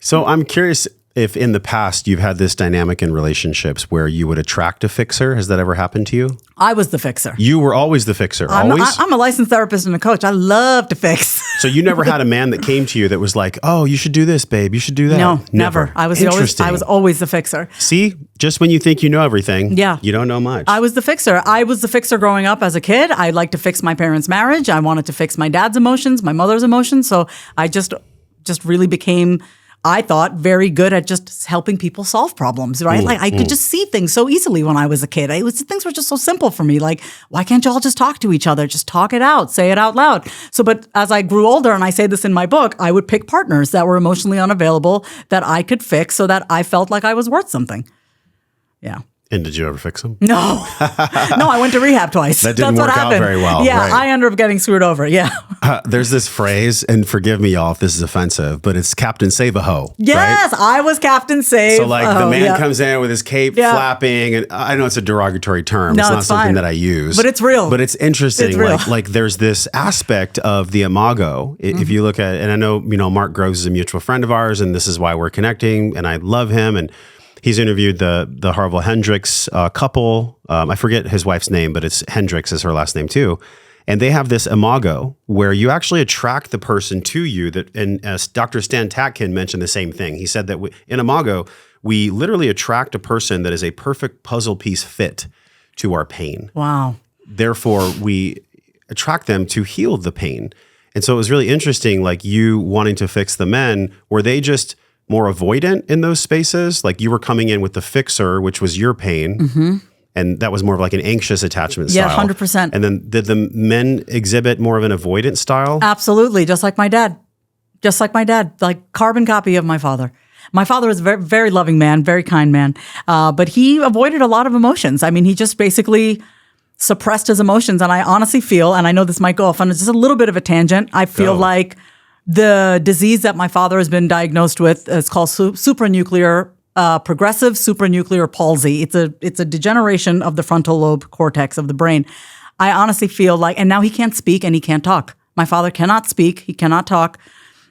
So I'm curious if in the past you've had this dynamic in relationships where you would attract a fixer. Has that ever happened to you? I was the fixer. You were always the fixer, always? I'm a licensed therapist and a coach. I love to fix. So you never had a man that came to you that was like, oh, you should do this, babe. You should do that. No, never. I was always the fixer. See, just when you think you know everything, you don't know much. I was the fixer. I was the fixer growing up as a kid. I liked to fix my parents' marriage. I wanted to fix my dad's emotions, my mother's emotions. So I just really became, I thought, very good at just helping people solve problems, right? Like I could just see things so easily when I was a kid. Things were just so simple for me. Like, why can't you all just talk to each other? Just talk it out, say it out loud. So, but as I grew older, and I say this in my book, I would pick partners that were emotionally unavailable that I could fix so that I felt like I was worth something. Yeah. And did you ever fix them? No. No, I went to rehab twice. That didn't work out very well. Yeah, right. I ended up getting screwed over. Yeah. There's this phrase, and forgive me, y'all, if this is offensive, but it's Captain Save-A-Ho. Yes, right? I was Captain Save. So like the man comes in with his cape flapping, and I know it's a derogatory term. No, it's not something that I use. But it's real. But it's interesting. It's real. Like there's this aspect of the imago. If you look at, and I know, Mark Groves is a mutual friend of ours, and this is why we're connecting, and I love him, and he's interviewed the Harville Hendricks couple. I forget his wife's name, but it's Hendricks is her last name too. And they have this imago where you actually attract the person to you. And as Dr. Stan Tatkin mentioned the same thing. He said that in imago, we literally attract a person that is a perfect puzzle piece fit to our pain. Wow. Therefore, we attract them to heal the pain. And so it was really interesting, like you wanting to fix the men. Were they just more avoidant in those spaces? Like you were coming in with the fixer, which was your pain. And that was more of like an anxious attachment style. Yeah, 100%. And then did the men exhibit more of an avoidant style? Absolutely. Just like my dad. Like carbon copy of my father. My father was a very, very loving man, very kind man. But he avoided a lot of emotions. I mean, he just basically suppressed his emotions. And I honestly feel, and I know this might go off on just a little bit of a tangent, I feel like the disease that my father has been diagnosed with is called progressive supranuclear palsy. It's a degeneration of the frontal lobe cortex of the brain. I honestly feel like, and now he can't speak and he can't talk. My father cannot speak, he cannot talk,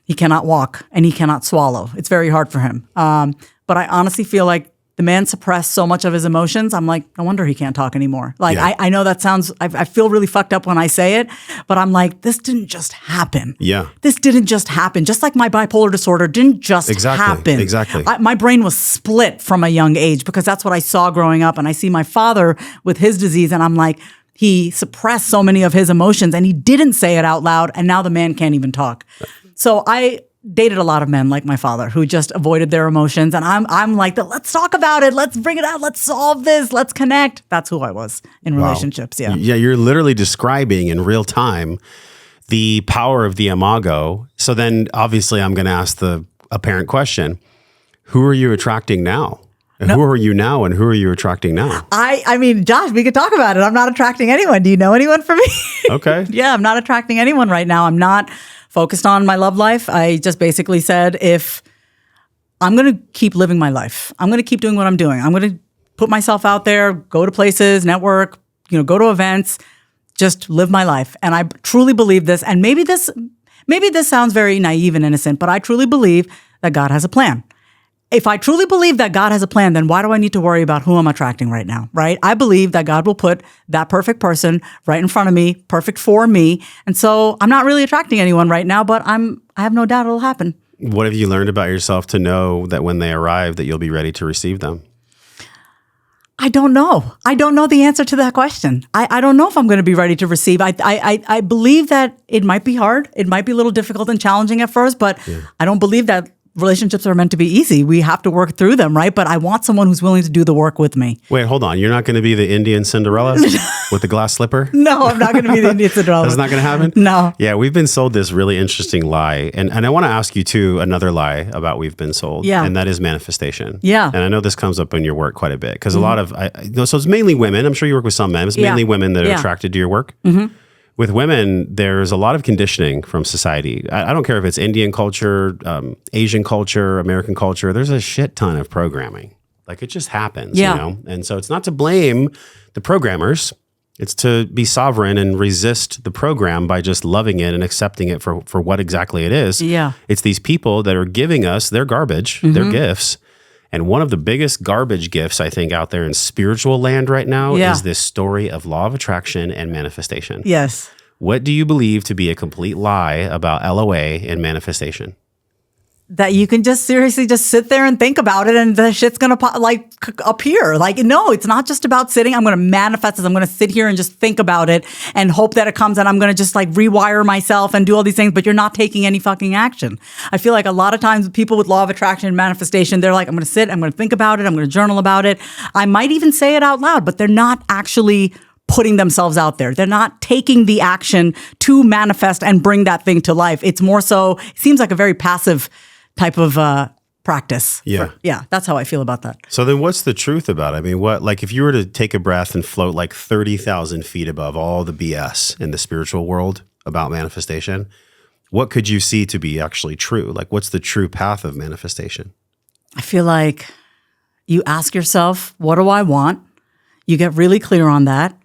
he cannot walk, and he cannot swallow. It's very hard for him. But I honestly feel like the man suppressed so much of his emotions. I'm like, no wonder he can't talk anymore. Like, I know that sounds, I feel really fucked up when I say it, but I'm like, this didn't just happen. Yeah. This didn't just happen. Just like my bipolar disorder didn't just happen. Exactly. My brain was split from a young age because that's what I saw growing up. And I see my father with his disease and I'm like, he suppressed so many of his emotions and he didn't say it out loud. And now the man can't even talk. So I dated a lot of men like my father who just avoided their emotions. And I'm like, let's talk about it. Let's bring it out. Let's solve this. Let's connect. That's who I was in relationships. Yeah. Yeah. You're literally describing in real time the power of the imago. So then obviously I'm going to ask the apparent question, who are you attracting now? And who are you now and who are you attracting now? I mean, Josh, we could talk about it. I'm not attracting anyone. Do you know anyone for me? Okay. Yeah, I'm not attracting anyone right now. I'm not focused on my love life. I just basically said, if I'm going to keep living my life, I'm going to keep doing what I'm doing. I'm going to put myself out there, go to places, network, go to events, just live my life. And I truly believe this. And maybe this sounds very naive and innocent, but I truly believe that God has a plan. if I truly believe that God has a plan, then why do I need to worry about who I'm attracting right now, right? I believe that God will put that perfect person right in front of me, perfect for me. And so I'm not really attracting anyone right now, but I have no doubt it'll happen. What have you learned about yourself to know that when they arrive that you'll be ready to receive them? I don't know. I don't know the answer to that question. I don't know if I'm going to be ready to receive. I believe that it might be hard. It might be a little difficult and challenging at first, but I don't believe that relationships are meant to be easy. We have to work through them, right? But I want someone who's willing to do the work with me. Wait, hold on. You're not going to be the Indian Cinderella with the glass slipper? No, I'm not going to be the Indian Cinderella. That's not going to happen? No. Yeah, we've been sold this really interesting lie. And I want to ask you, too, another lie about we've been sold. Yeah. And that is manifestation. Yeah. And I know this comes up in your work quite a bit because a lot of, so it's mainly women. I'm sure you work with some men. It's mainly women that are attracted to your work. Mm-hmm. With women, there's a lot of conditioning from society. I don't care if it's Indian culture, Asian culture, American culture. There's a shit ton of programming. Like it just happens, you know? And so it's not to blame the programmers. It's to be sovereign and resist the program by just loving it and accepting it for what exactly it is. Yeah. It's these people that are giving us their garbage, their gifts. And one of the biggest garbage gifts, I think, out there in spiritual land right now is this story of law of attraction and manifestation. Yes. What do you believe to be a complete lie about LOA and manifestation? That you can just seriously just sit there and think about it and the shit's going to appear. Like, no, it's not just about sitting. I'm going to manifest this. I'm going to sit here and just think about it and hope that it comes and I'm going to just like rewire myself and do all these things, but you're not taking any fucking action. I feel like a lot of times people with law of attraction and manifestation, they're like, I'm going to sit, I'm going to think about it, I'm going to journal about it. I might even say it out loud, but they're not actually putting themselves out there. They're not taking the action to manifest and bring that thing to life. It's more so, it seems like a very passive type of practice. Yeah. That's how I feel about that. So then what's the truth about it? I mean, like if you were to take a breath and float like 30,000 feet above all the BS in the spiritual world about manifestation, what could you see to be actually true? Like what's the true path of manifestation? I feel like you ask yourself, what do I want? You get really clear on that.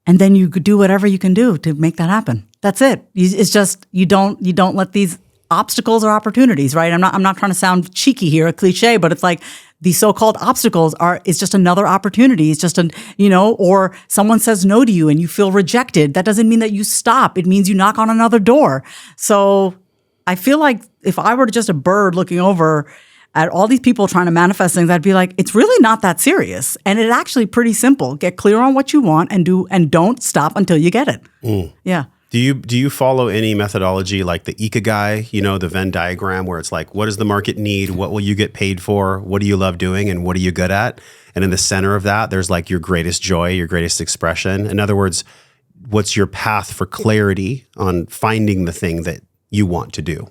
And then you do whatever you can do to make that happen. That's it. It's just, you don't let these obstacles or opportunities, right? I'm not trying to sound cheeky here, a cliche, but it's like these so-called obstacles it's just another opportunity. It's just or someone says no to you and you feel rejected. That doesn't mean that you stop. It means you knock on another door. So I feel like if I were just a bird looking over at all these people trying to manifest things, I'd be like, it's really not that serious. And it's actually pretty simple. Get clear on what you want and don't stop until you get it. Yeah. Do you follow any methodology like the Ikigai, the Venn diagram where it's like, what does the market need? What will you get paid for? What do you love doing? And what are you good at? And in the center of that, there's like your greatest joy, your greatest expression. In other words, what's your path for clarity on finding the thing that you want to do?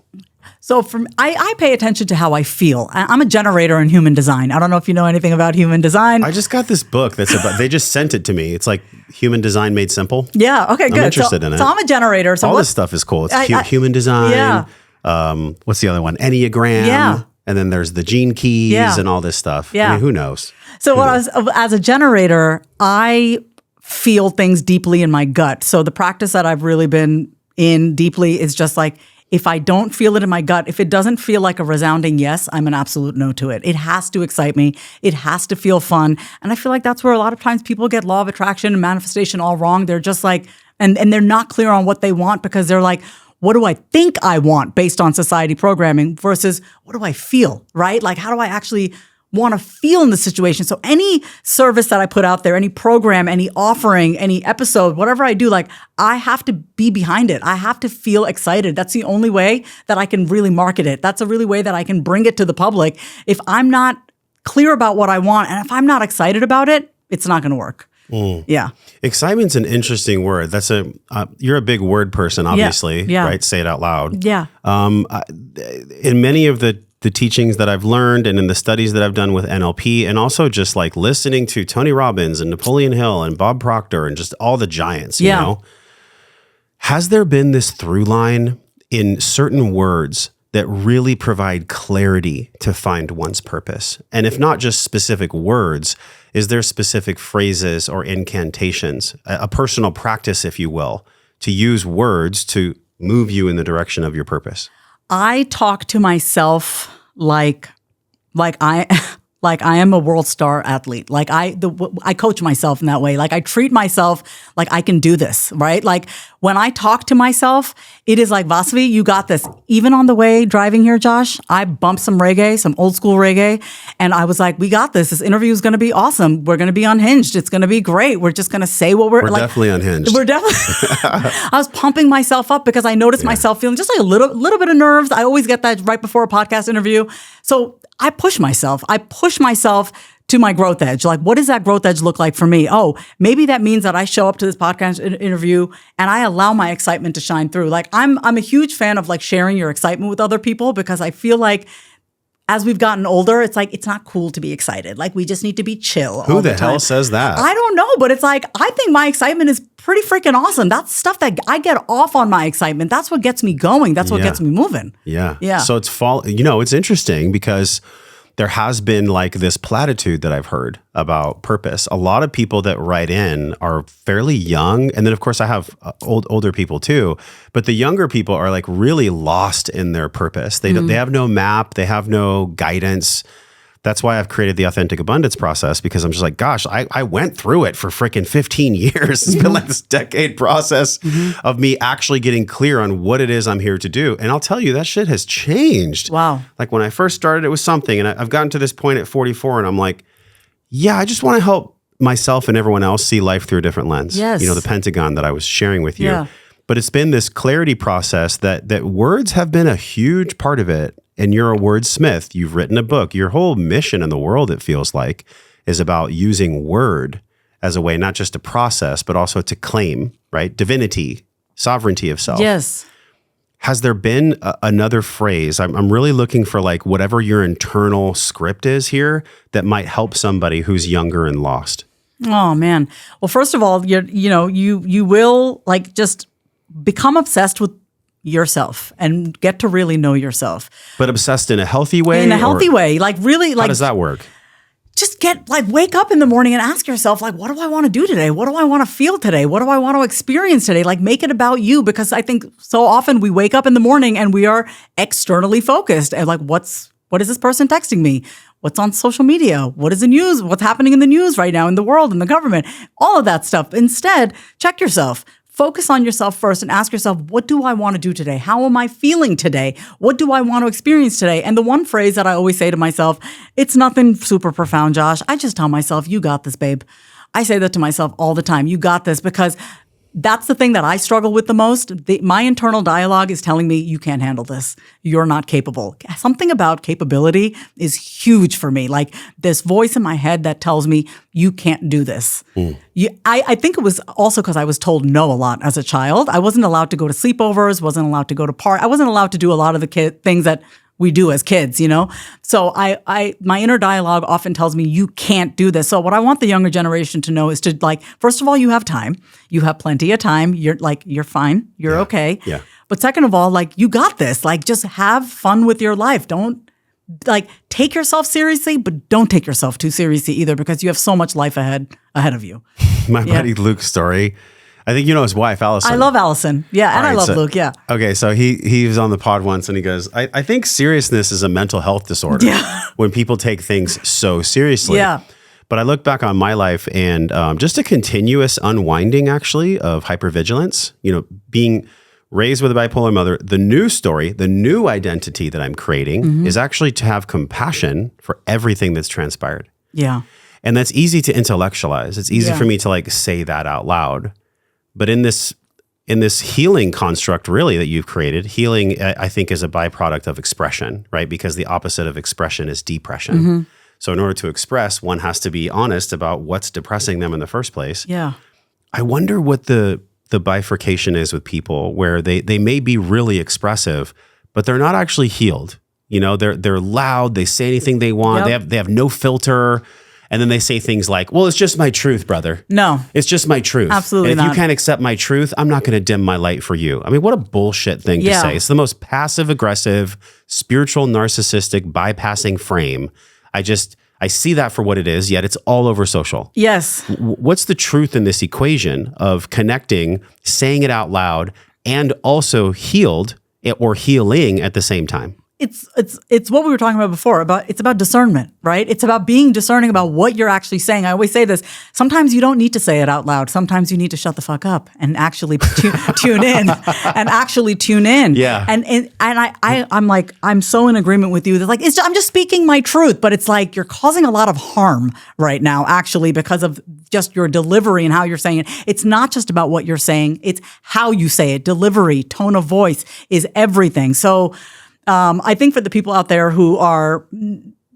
So I pay attention to how I feel. I'm a generator in human design. I don't know if you know anything about human design. I just got this book that's about, they just sent it to me. It's like Human Design Made Simple. Yeah, okay, good. I'm interested in it. So I'm a generator. So all this stuff is cool. It's human design. Yeah. What's the other one? Enneagram. Yeah. And then there's the gene keys and all this stuff. Yeah. I mean, who knows? So as a generator, I feel things deeply in my gut. So the practice that I've really been in deeply is just like, if I don't feel it in my gut, if it doesn't feel like a resounding yes, I'm an absolute no to it. It has to excite me. It has to feel fun. And I feel like that's where a lot of times people get law of attraction and manifestation all wrong. They're just like, and they're not clear on what they want because they're like, what do I think I want based on society programming versus what do I feel, right? Like, how do I actually want to feel in the situation? So any service that I put out there, any program, any offering, any episode, whatever I do, like I have to be behind it. I have to feel excited. That's the only way that I can really market it. That's the really way that I can bring it to the public. If I'm not clear about what I want and if I'm not excited about it, it's not going to work. Yeah. Excitement's an interesting word. That's you're a big word person, obviously, right? Say it out loud. Yeah. In many of the teachings that I've learned and in the studies that I've done with NLP and also just like listening to Tony Robbins and Napoleon Hill and Bob Proctor and just all the giants, you know, has there been this through line in certain words that really provide clarity to find one's purpose? And if not just specific words, is there specific phrases or incantations, a personal practice, if you will, to use words to move you in the direction of your purpose? I talk to myself like I like I am a world star athlete. Like I coach myself in that way. Like I treat myself like I can do this, right? Like when I talk to myself, it is like, Vasavi, you got this. Even on the way driving here, Josh, I bumped some reggae, some old school reggae. And I was like, we got this. This interview is going to be awesome. We're going to be unhinged. It's going to be great. We're just going to say what we're like. Definitely unhinged. We're definitely, I was pumping myself up because I noticed myself feeling just like a little bit of nerves. I always get that right before a podcast interview. So I push myself. I push myself to my growth edge. Like, what does that growth edge look like for me? Oh, maybe that means that I show up to this podcast interview and I allow my excitement to shine through. Like, I'm a huge fan of like sharing your excitement with other people because I feel like as we've gotten older, it's like, it's not cool to be excited. Like, we just need to be chill. Who the hell says that? I don't know, but it's like, I think my excitement is pretty freaking awesome. That's stuff that I get off on my excitement. That's what gets me going. That's what gets me moving. Yeah. Yeah. So it's interesting because there has been like this platitude that I've heard about purpose. A lot of people that write in are fairly young. And then of course I have older people too, but the younger people are like really lost in their purpose. They have no map. They have no guidance. That's why I've created the authentic abundance process, because I'm just like, gosh, I went through it for freaking 15 years. It's been like this decade process of me actually getting clear on what it is I'm here to do. And I'll tell you, that shit has changed. Wow. Like when I first started, it was something. And I've gotten to this point at 44 and I'm like, yeah, I just want to help myself and everyone else see life through a different lens. Yes. You know, the Pentagon that I was sharing with you. Yeah. But it's been this clarity process that words have been a huge part of it. And you're a wordsmith. You've written a book. Your whole mission in the world, it feels like, is about using word as a way not just to process, but also to claim, right? Divinity, sovereignty of self. Yes. Has there been another phrase? I'm really looking for like whatever your internal script is here that might help somebody who's younger and lost. Oh man. Well, first of all, you will like just become obsessed with yourself and get to really know yourself. But obsessed in a healthy way? In a healthy way. Like really like— How does that work? Just wake up in the morning and ask yourself, like, what do I want to do today? What do I want to feel today? What do I want to experience today? Like, make it about you, because I think so often we wake up in the morning and we are externally focused and like, what is this person texting me? What's on social media? What is the news? What's happening in the news right now in the world, in the government? All of that stuff. Instead, check yourself. Focus on yourself first and ask yourself, what do I want to do today? How am I feeling today? What do I want to experience today? And the one phrase that I always say to myself, it's nothing super profound, Josh. I just tell myself, you got this, babe. I say that to myself all the time. You got this, because that's the thing that I struggle with the most. My internal dialogue is telling me, you can't handle this. You're not capable. Something about capability is huge for me. Like this voice in my head that tells me, you can't do this. I think it was also because I was told no a lot as a child. I wasn't allowed to go to sleepovers, wasn't allowed to go to parties. I wasn't allowed to do a lot of the things that we do as kids, you know? So my inner dialogue often tells me, you can't do this. So what I want the younger generation to know is to like, first of all, you have time. You have plenty of time. You're fine. You're okay. Yeah. But second of all, like, you got this. Like, just have fun with your life. Don't like take yourself seriously, but don't take yourself too seriously either, because you have so much life ahead of you. My buddy Luke's story. I think you know his wife, Allison. I love Allison. Yeah, and I love Luke, yeah. Okay, so he was on the pod once and he goes, I think seriousness is a mental health disorder when people take things so seriously. Yeah. But I look back on my life and just a continuous unwinding, actually, of hypervigilance, being raised with a bipolar mother. The new story, the new identity that I'm creating is actually to have compassion for everything that's transpired. Yeah. And that's easy to intellectualize. It's easy for me to like say that out loud. But in this healing construct, really, that you've created, healing, I think, is a byproduct of expression, right? Because the opposite of expression is depression. So in order to express, one has to be honest about what's depressing them in the first place. Yeah. I wonder what the bifurcation is with people where they may be really expressive, but they're not actually healed. They're loud. They say anything they want. They have no filter. And then they say things like, well, it's just my truth, brother. No. It's just my truth. Absolutely and if not. you can't accept my truth, I'm not going to dim my light for you. I mean, what a bullshit thing to say. It's the most passive-aggressive, spiritual, narcissistic, bypassing frame. I see that for what it is, yet it's all over social. Yes. What's the truth in this equation of connecting, saying it out loud, and also healed or healing at the same time? it's what we were talking about before, it's about discernment, right? It's about being discerning about what you're actually saying. I always say this, sometimes you don't need to say it out loud. Sometimes you need to shut the fuck up and actually tune in and actually tune in. Yeah. And I'm like, I'm so in agreement with you. That like, I'm just speaking my truth, but it's like you're causing a lot of harm right now, actually, because of just your delivery and how you're saying it. It's not just about what you're saying. It's how you say it. Delivery, tone of voice is everything. So, I think for the people out there who are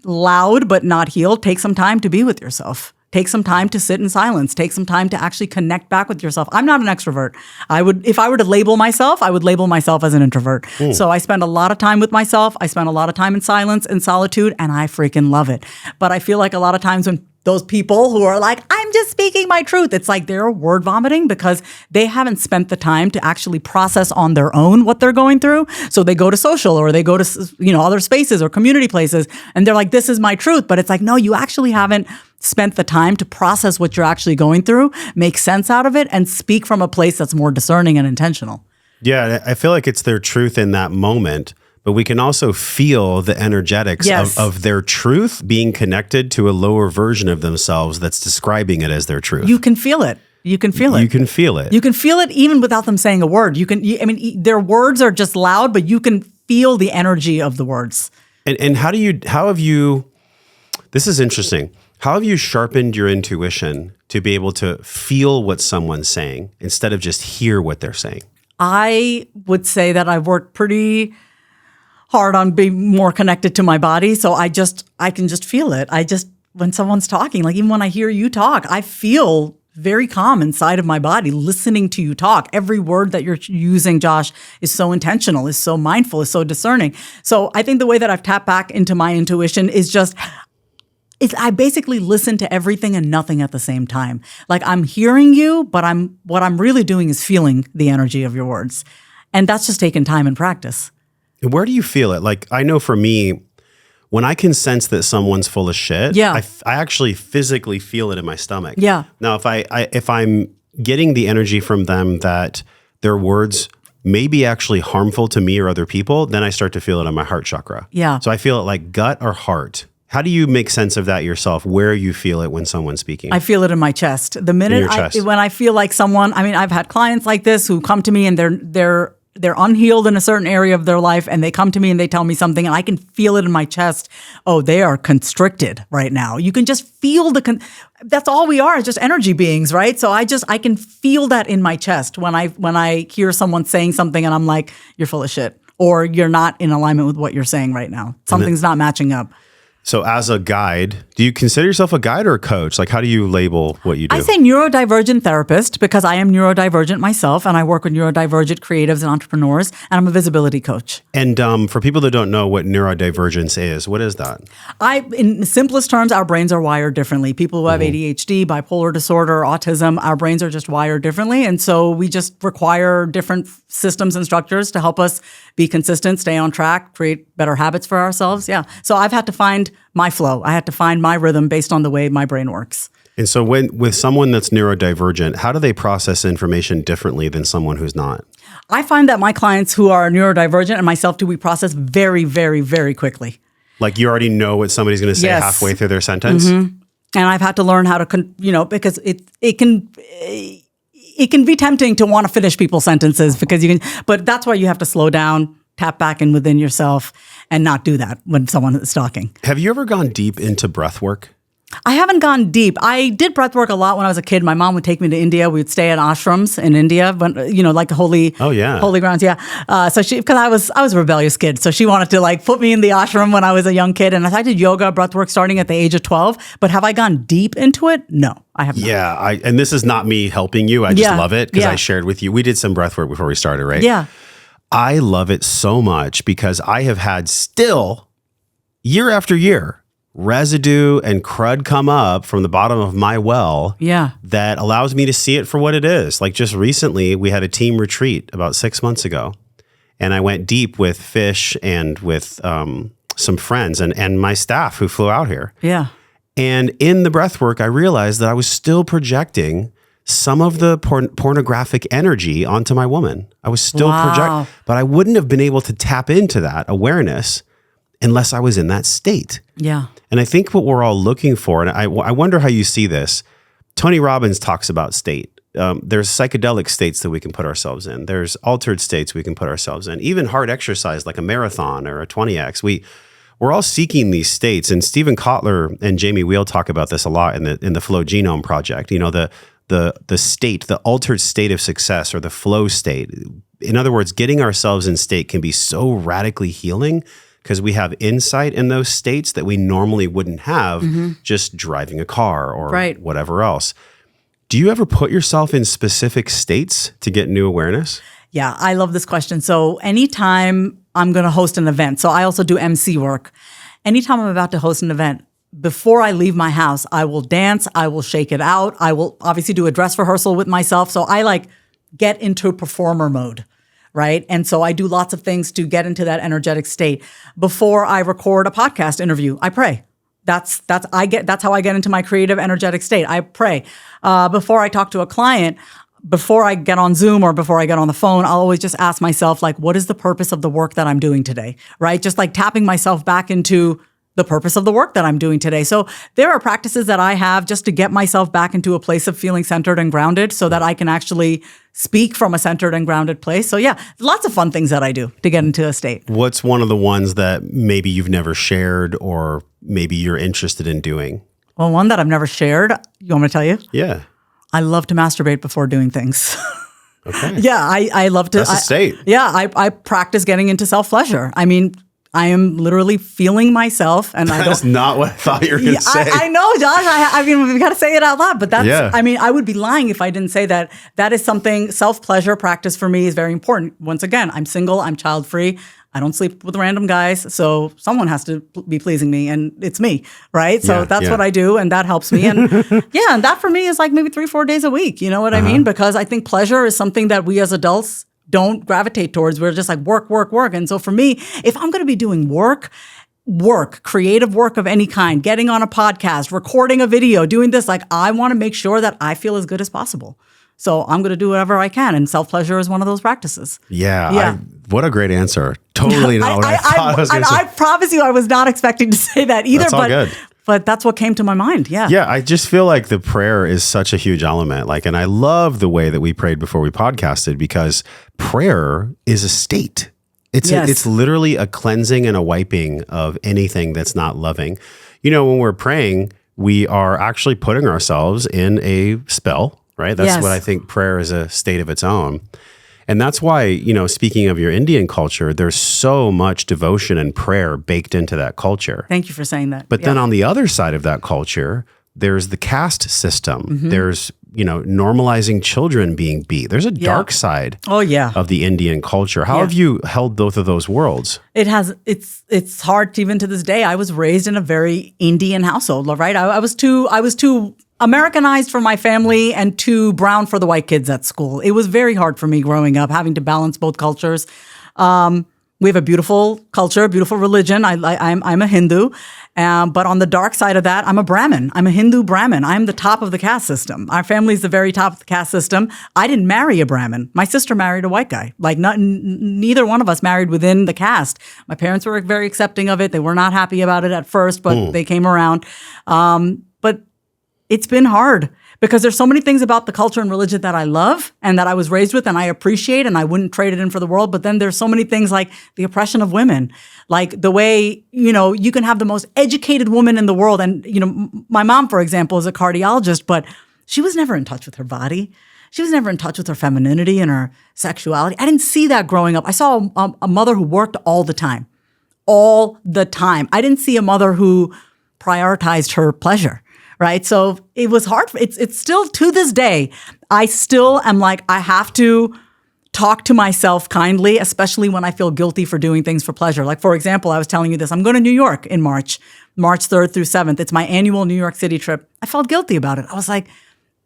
loud but not healed, take some time to be with yourself. Take some time to sit in silence. Take some time to actually connect back with yourself. I'm not an extrovert. If I were to label myself, I would label myself as an introvert. So I spend a lot of time with myself. I spend a lot of time in silence and solitude, and I freaking love it. But I feel like a lot of times when those people who are like, I'm just speaking my truth, it's like they're word vomiting because they haven't spent the time to actually process on their own what they're going through. So they go to social or they go to, other spaces or community places and they're like, this is my truth. But it's like, no, you actually haven't spent the time to process what you're actually going through, make sense out of it, and speak from a place that's more discerning and intentional. Yeah, I feel like it's their truth in that moment. But we can also feel the energetics of their truth being connected to a lower version of themselves that's describing it as their truth. You can feel it. You can feel it. You can feel it. You can feel it even without them saying a word. Their words are just loud, but you can feel the energy of the words. And how have you, this is interesting. How have you sharpened your intuition to be able to feel what someone's saying instead of just hear what they're saying? I would say that I've worked pretty hard on being more connected to my body. So I can just feel it. When someone's talking, like even when I hear you talk, I feel very calm inside of my body listening to you talk. Every word that you're using, Josh, is so intentional, is so mindful, is so discerning. So I think the way that I've tapped back into my intuition is I basically listen to everything and nothing at the same time. Like I'm hearing you, but what I'm really doing is feeling the energy of your words. And that's just taken time and practice. Where do you feel it? Like, I know for me, when I can sense that someone's full of shit, I actually physically feel it in my stomach. Yeah. Now, if I'm getting the energy from them that their words may be actually harmful to me or other people, then I start to feel it in my heart chakra. Yeah. So I feel it like gut or heart. How do you make sense of that yourself, where you feel it when someone's speaking? I feel it in my chest. The minute when I feel like someone, I've had clients like this who come to me and they're unhealed in a certain area of their life and they come to me and they tell me something and I can feel it in my chest. Oh, they are constricted right now. You can just feel that's all we are, is just energy beings, right? So I can feel that in my chest when I hear someone saying something and I'm like, you're full of shit, or you're not in alignment with what you're saying right now. Something's not matching up. So as a guide, do you consider yourself a guide or a coach? Like, how do you label what you do? I say neurodivergent therapist because I am neurodivergent myself and I work with neurodivergent creatives and entrepreneurs, and I'm a visibility coach. And for people that don't know what neurodivergence is, what is that? In the simplest terms, our brains are wired differently. People who have ADHD, bipolar disorder, autism, our brains are just wired differently. And so we just require different systems and structures to help us be consistent, stay on track, create better habits for ourselves. Yeah. So I've had to find my flow. I had to find my rhythm based on the way my brain works. And so with someone that's neurodivergent, how do they process information differently than someone who's not? I find that my clients who are neurodivergent and myself we process very, very, very quickly. Like you already know what somebody's going to say halfway through their sentence? Mm-hmm. And I've had to learn how to, because it can be tempting to want to finish people's sentences but that's why you have to slow down, tap back in within yourself and not do that when someone is talking. Have you ever gone deep into breath work? I haven't gone deep. I did breath work a lot when I was a kid. My mom would take me to India. We would stay at ashrams in India, like holy grounds. Yeah. So because I was a rebellious kid, so she wanted to put me in the ashram when I was a young kid. And I did yoga, breath work starting at the age of 12. But have I gone deep into it? No, I have not. Yeah. And this is not me helping you. I just love it because I shared with you. We did some breath work before we started, right? Yeah. I love it so much because I have had still year after year residue and crud come up from the bottom of my well that allows me to see it for what it is. Like just recently, we had a team retreat about 6 months ago, and I went deep with Fish and with some friends and my staff who flew out here. Yeah. And in the breath work, I realized that I was still projecting some of the pornographic energy onto my woman. I was still projecting, but I wouldn't have been able to tap into that awareness unless I was in that state. Yeah. And I think what we're all looking for, and I wonder how you see this. Tony Robbins talks about state. There's psychedelic states that we can put ourselves in. There's altered states we can put ourselves in. Even hard exercise like a marathon or a 20X. We're all seeking these states. And Stephen Kotler and Jamie Wheel talk about this a lot in the Flow Genome Project. You know, the state, the altered state of success or the flow state. In other words, getting ourselves in state can be so radically healing because we have insight in those states that we normally wouldn't have just driving a car or whatever else. Do you ever put yourself in specific states to get new awareness? Yeah, I love this question. So anytime I'm going to host an event, so I also do MC work. Anytime I'm about to host an event, before I leave my house, I will dance, I will shake it out. I will obviously do a dress rehearsal with myself. So I get into performer mode, right? And so I do lots of things to get into that energetic state. Before I record a podcast interview, I pray. That's how I get into my creative, energetic state. I pray. Before I talk to a client, before I get on Zoom or before I get on the phone, I'll always just ask myself, what is the purpose of the work that I'm doing today, right? Just tapping myself back into the purpose of the work that I'm doing today. So there are practices that I have just to get myself back into a place of feeling centered and grounded so that I can actually speak from a centered and grounded place. So yeah, lots of fun things that I do to get into a state. What's one of the ones that maybe you've never shared or maybe you're interested in doing? Well, one that I've never shared, you want me to tell you? Yeah. I love to masturbate before doing things. Okay. Yeah, I love to. That's a state. I practice getting into self-pleasure. I mean, I am literally feeling myself, and that's not what I thought you were going to say. I know, Josh. I mean, we got to say it out loud. But that's. I mean, I would be lying if I didn't say that. That is something. Self-pleasure practice for me is very important. Once again, I'm single. I'm child-free. I don't sleep with random guys, so someone has to be pleasing me, and it's me, right? So that's what I do, and that helps me. And and that for me is maybe 3-4 days a week. You know what I mean? Because I think pleasure is something that we as adults don't gravitate towards. We're just work, work, work. And so for me, if I'm going to be doing work, creative work of any kind, getting on a podcast, recording a video, doing this, I want to make sure that I feel as good as possible. So I'm going to do whatever I can. And self-pleasure is one of those practices. Yeah. What a great answer. Totally not what I thought I was going to say. I promise you I was not expecting to say that either. That's all good. But that's what came to my mind. Yeah. Yeah. I just feel like the prayer is such a huge element. And I love the way that we prayed before we podcasted because prayer is a state. It's literally a cleansing and a wiping of anything that's not loving. You know, when we're praying, we are actually putting ourselves in a spell, right? That's what I think prayer is a state of its own. And that's why, you know, speaking of your Indian culture, there's so much devotion and prayer baked into that culture. Thank you for saying that. But then on the other side of that culture, there's the caste system. There's, you know, normalizing children being beat. There's a dark side of the Indian culture. How have you held both of those worlds? It's hard to, even to this day. I was raised in a very Indian household, right? I was too Americanized for my family and too brown for the white kids at school. It was very hard for me growing up, having to balance both cultures. We have a beautiful culture, beautiful religion. I'm a Hindu, but on the dark side of that, I'm a Brahmin. I'm a Hindu Brahmin. I'm the top of the caste system. Our family's the very top of the caste system. I didn't marry a Brahmin. My sister married a white guy. Neither one of us married within the caste. My parents were very accepting of it. They were not happy about it at first, but they came around. But it's been hard because there's so many things about the culture and religion that I love and that I was raised with and I appreciate and I wouldn't trade it in for the world. But then there's so many things like the oppression of women, like the way, you know, you can have the most educated woman in the world. And, you know, my mom, for example, is a cardiologist, but she was never in touch with her body. She was never in touch with her femininity and her sexuality. I didn't see that growing up. I saw a mother who worked all the time. I didn't see a mother who prioritized her pleasure. Right. So it was hard. It's still to this day, I still am I have to talk to myself kindly, especially when I feel guilty for doing things for pleasure. Like, for example, I was telling you this. I'm going to New York in March 3rd through 7th. It's my annual New York City trip. I felt guilty about it. I was like,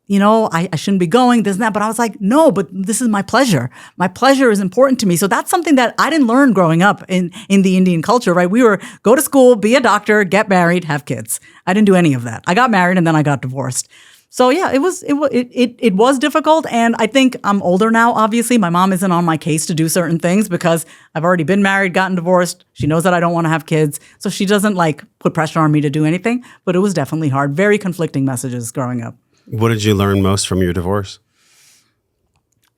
you know, I shouldn't be going, this and that. But I was like, no, but this is my pleasure. My pleasure is important to me. So that's something that I didn't learn growing up in the Indian culture, right? We were go to school, be a doctor, get married, have kids. I didn't do any of that. I got married and then I got divorced. So yeah, it was difficult, and I think I'm older now. Obviously, my mom isn't on my case to do certain things because I've already been married, gotten divorced. She knows that I don't want to have kids, so she doesn't like put pressure on me to do anything. But it was definitely hard. Very conflicting messages growing up. What did you learn most from your divorce?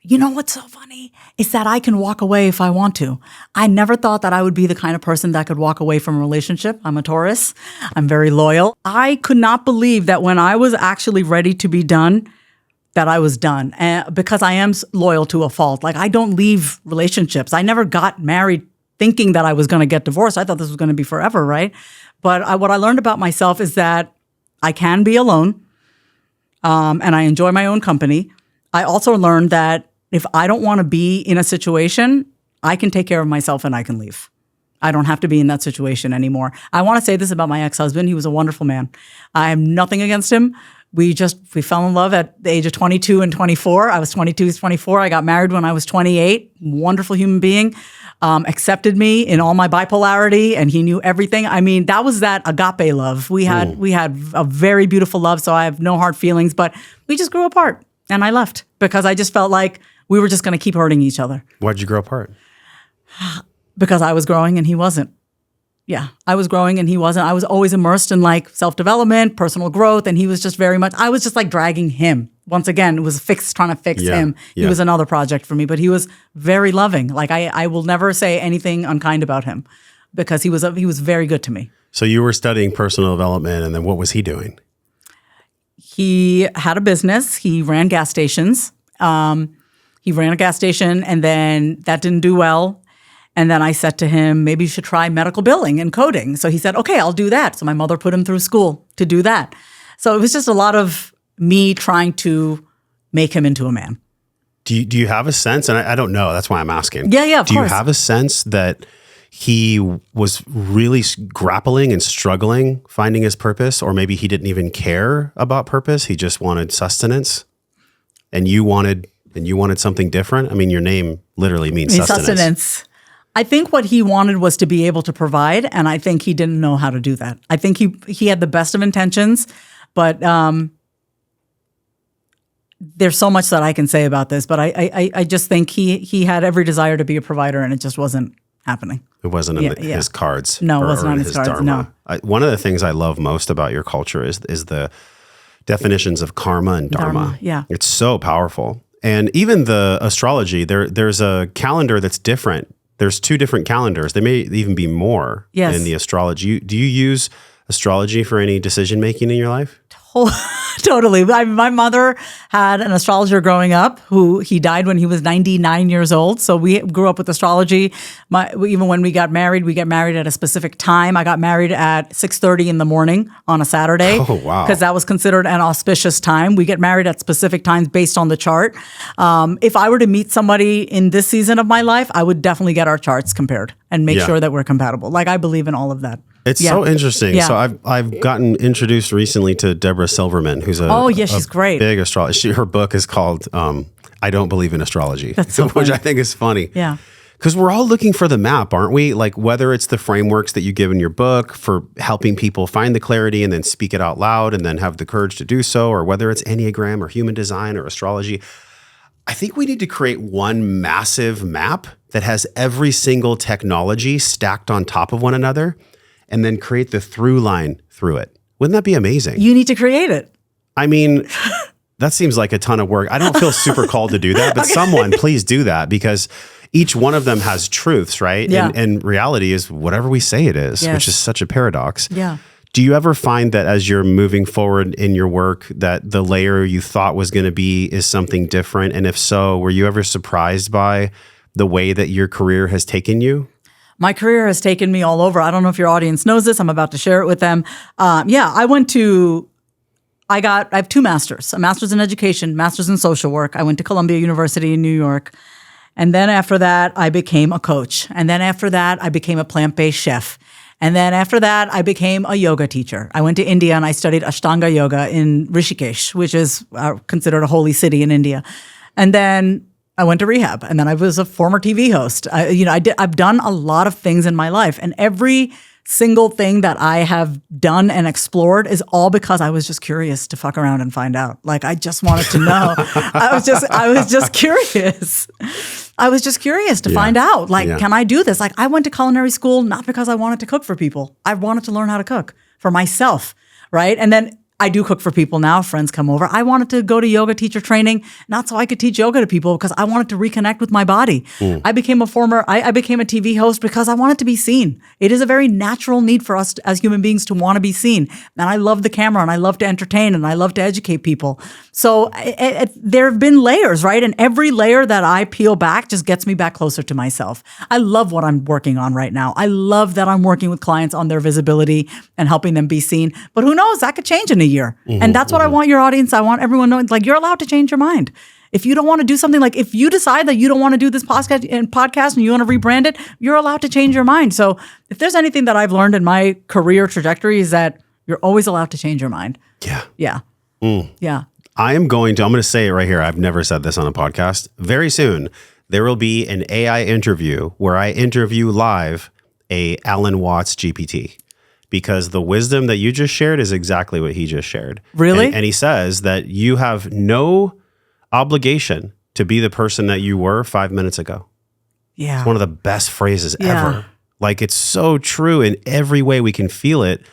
You know what's so funny is that I can walk away if I want to. I never thought that I would be the kind of person that could walk away from a relationship. I'm a Taurus. I'm very loyal. I could not believe that when I was actually ready to be done, that I was done. Because I am loyal to a fault. Like, I don't leave relationships. I never got married thinking that I was going to get divorced. I thought this was going to be forever, right? But what I learned about myself is that I can be alone, and I enjoy my own company. I also learned that if I don't want to be in a situation, I can take care of myself and I can leave. I don't have to be in that situation anymore. I want to say this about my ex-husband. He was a wonderful man. I have nothing against him. We fell in love at the age of 22 and 24. I was 22, he was 24. I got married when I was 28. Wonderful human being. Accepted me in all my bipolarity, and he knew everything. I mean, that was that agape love. We had a very beautiful love, so I have no hard feelings, but we just grew apart, and I left because I just felt like we were just going to keep hurting each other. Why'd you grow apart? Because I was growing and he wasn't. Yeah, I was growing and he wasn't. I was always immersed in like self-development, personal growth, and he was just very much, I was just like dragging him. Once again, it was trying to fix him. He was another project for me, but he was very loving. Like I will never say anything unkind about him because he was very good to me. So you were studying personal development, and then what was he doing? He had a business. He ran gas stations. He ran a gas station, and then that didn't do well. And then I said to him, maybe you should try medical billing and coding. So he said, okay, I'll do that. So my mother put him through school to do that. So it was just a lot of me trying to make him into a man. Do you have a sense, and I don't know, that's why I'm asking. Yeah, of course. Do you have a sense that he was really grappling and struggling finding his purpose, or maybe he didn't even care about purpose, he just wanted sustenance, and you wanted something different? I mean, your name literally means sustenance. I think what he wanted was to be able to provide, and I think he didn't know how to do that. I think he had the best of intentions, but there's so much that I can say about this, but I just think he had every desire to be a provider, and it just wasn't happening. It wasn't in his cards. No, it wasn't on his cards, dharma. no. One of the things I love most about your culture is the definitions of karma and dharma. Yeah. It's so powerful. And even the astrology, there's a calendar that's different. There's 2 different calendars. There may even be more in the astrology. Do you use astrology for any decision making in your life? Totally. My mother had an astrologer growing up who he died when he was 99 years old. So we grew up with astrology. Even when we got married at a specific time. I got married at 6:30 in the morning on a Saturday. Oh, wow. Because that was considered an auspicious time. We get married at specific times based on the chart. If I were to meet somebody in this season of my life, I would definitely get our charts compared and make sure that we're compatible. Like, I believe in all of that. It's so interesting. Yeah. So I've gotten introduced recently to Deborah Silverman, who's she's great. Big astrologer. Her book is called I Don't Believe in Astrology, That's so which funny. I think is funny. Yeah. Because we're all looking for the map, aren't we? Like, whether it's the frameworks that you give in your book for helping people find the clarity and then speak it out loud and then have the courage to do so, or whether it's Enneagram or human design or astrology, I think we need to create one massive map that has every single technology stacked on top of one another, and then create the through line through it. Wouldn't that be amazing? You need to create it. I mean, that seems like a ton of work. I don't feel super called to do that, but someone please do that, because each one of them has truths, right? Yeah. And reality is whatever we say it is, which is such a paradox. Yeah. Do you ever find that as you're moving forward in your work that the layer you thought was going to be is something different? And if so, were you ever surprised by the way that your career has taken you? My career has taken me all over. I don't know if your audience knows this. I'm about to share it with them. I have 2 masters, a master's in education, master's in social work. I went to Columbia University in New York. And then after that, I became a coach. And then after that, I became a plant-based chef. And then after that, I became a yoga teacher. I went to India and I studied Ashtanga yoga in Rishikesh, which is considered a holy city in India. And then I went to rehab, and then I was a former TV host. I've done a lot of things in my life, and every single thing that I have done and explored is all because I was just curious to fuck around and find out. Like, I just wanted to know. I was just curious. I was just curious to find out, like, can I do this? Like, I went to culinary school not because I wanted to cook for people. I wanted to learn how to cook for myself, right? And then I do cook for people now. Friends come over. I wanted to go to yoga teacher training, not so I could teach yoga to people, because I wanted to reconnect with my body. I became a TV host because I wanted to be seen. It is a very natural need for us as human beings to want to be seen. And I love the camera, and I love to entertain, and I love to educate people. So there have been layers, right? And every layer that I peel back just gets me back closer to myself. I love what I'm working on right now. I love that I'm working with clients on their visibility and helping them be seen. But who knows? That could change in a year. And that's what I want your audience. I want everyone knowing, like, you're allowed to change your mind. If you don't want to do something, like if you decide that you don't want to do this podcast and you want to rebrand it, you're allowed to change your mind. So if there's anything that I've learned in my career trajectory, is that you're always allowed to change your mind. Yeah. Yeah. Yeah. I'm going to say it right here. I've never said this on a podcast. Very soon, there will be an AI interview where I interview live a Alan Watts GPT. Because the wisdom that you just shared is exactly what he just shared. Really? And he says that you have no obligation to be the person that you were 5 minutes ago. Yeah. It's one of the best phrases ever. Like, it's so true in every way we can feel it.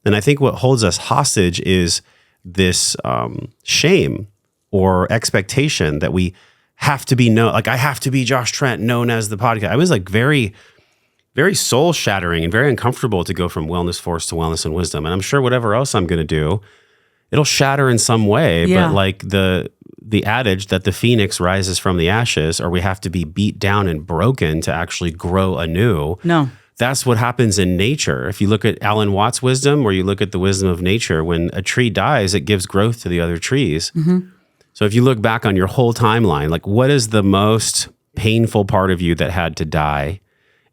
And I think what holds us hostage is this shame or expectation that we have to be known. Like, I have to be Josh Trent, known as the podcast. I was like very soul shattering and very uncomfortable to go from Wellness Force to Wellness and Wisdom. And I'm sure whatever else I'm going to do, it'll shatter in some way. But like the adage that the phoenix rises from the ashes, or we have to be beat down and broken to actually grow anew. No. That's what happens in nature. If you look at Alan Watts' wisdom, or you look at the wisdom of nature, when a tree dies, it gives growth to the other trees. So if you look back on your whole timeline, like, what is the most painful part of you that had to die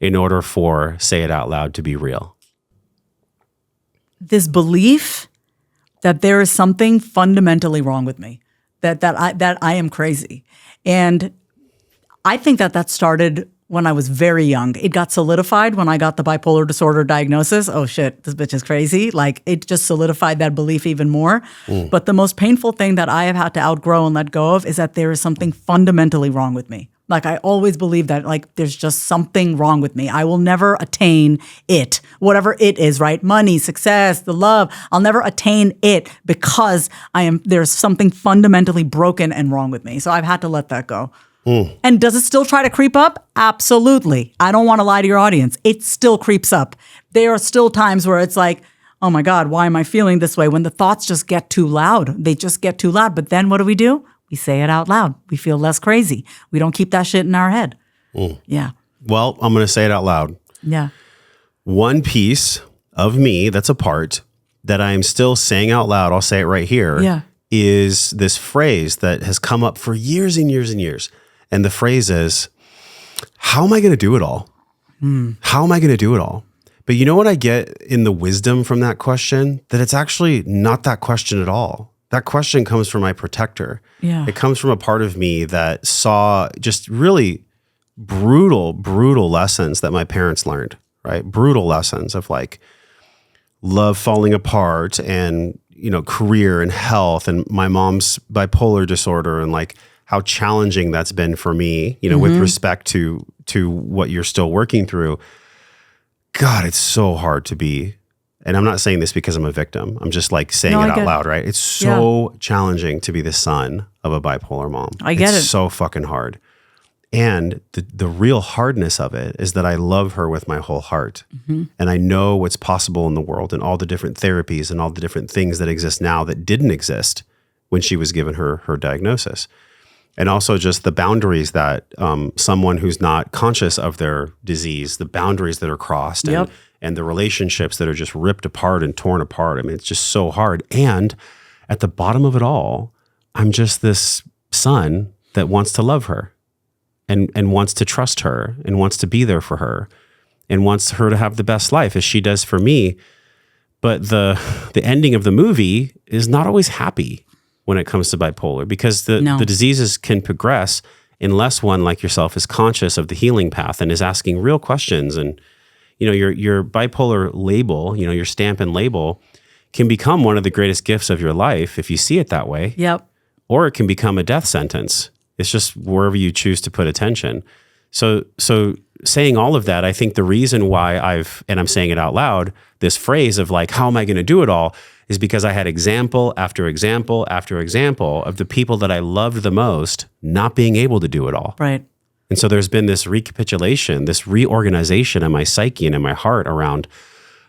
in order for Say It Out Loud to be real? This belief that there is something fundamentally wrong with me, that I am crazy. And I think that started when I was very young. It got solidified when I got the bipolar disorder diagnosis. Oh shit, this bitch is crazy. Like, it just solidified that belief even more. But the most painful thing that I have had to outgrow and let go of is that there is something fundamentally wrong with me. Like, I always believe that, like, there's just something wrong with me. I will never attain it, whatever it is, right? Money, success, the love. I'll never attain it because there's something fundamentally broken and wrong with me. So I've had to let that go. And does it still try to creep up? Absolutely. I don't want to lie to your audience. It still creeps up. There are still times where it's like, oh my God, why am I feeling this way? When the thoughts just get too loud. They just get too loud. But then what do? We say it out loud. We feel less crazy. We don't keep that shit in our head. Yeah. Well, I'm going to say it out loud. Yeah. One piece of me that's a part that I am still saying out loud, I'll say it right here, is this phrase that has come up for years and years and years. And the phrase is, how am I going to do it all? How am I going to do it all? But you know what I get in the wisdom from that question? That it's actually not that question at all. That question comes from my protector. Yeah. It comes from a part of me that saw just really brutal lessons that my parents learned, right? Brutal lessons of, like, love falling apart and, you know, career and health, and my mom's bipolar disorder, and like how challenging that's been for me, you know, with respect to what you're still working through. God, it's so hard to be. And I'm not saying this because I'm a victim. I'm just like saying it out loud, right? It's so challenging to be the son of a bipolar mom. I get it. It's so fucking hard. And the real hardness of it is that I love her with my whole heart. And I know what's possible in the world and all the different therapies and all the different things that exist now that didn't exist when she was given her diagnosis. And also just the boundaries that someone who's not conscious of their disease, the boundaries that are crossed, and the relationships that are just ripped apart and torn apart. I mean, it's just so hard. And at the bottom of it all, I'm just this son that wants to love her and wants to trust her and wants to be there for her and wants her to have the best life as she does for me. But the ending of the movie is not always happy when it comes to bipolar, because the diseases can progress unless one like yourself is conscious of the healing path and is asking real questions and, your bipolar label, your stamp and label can become one of the greatest gifts of your life if you see it that way. Yep. Or it can become a death sentence. It's just wherever you choose to put attention. So saying all of that, I think the reason why and I'm saying it out loud, this phrase of like, how am I going to do it all, is because I had example after example after example of the people that I loved the most not being able to do it all. Right. And so there's been this recapitulation, this reorganization in my psyche and in my heart around,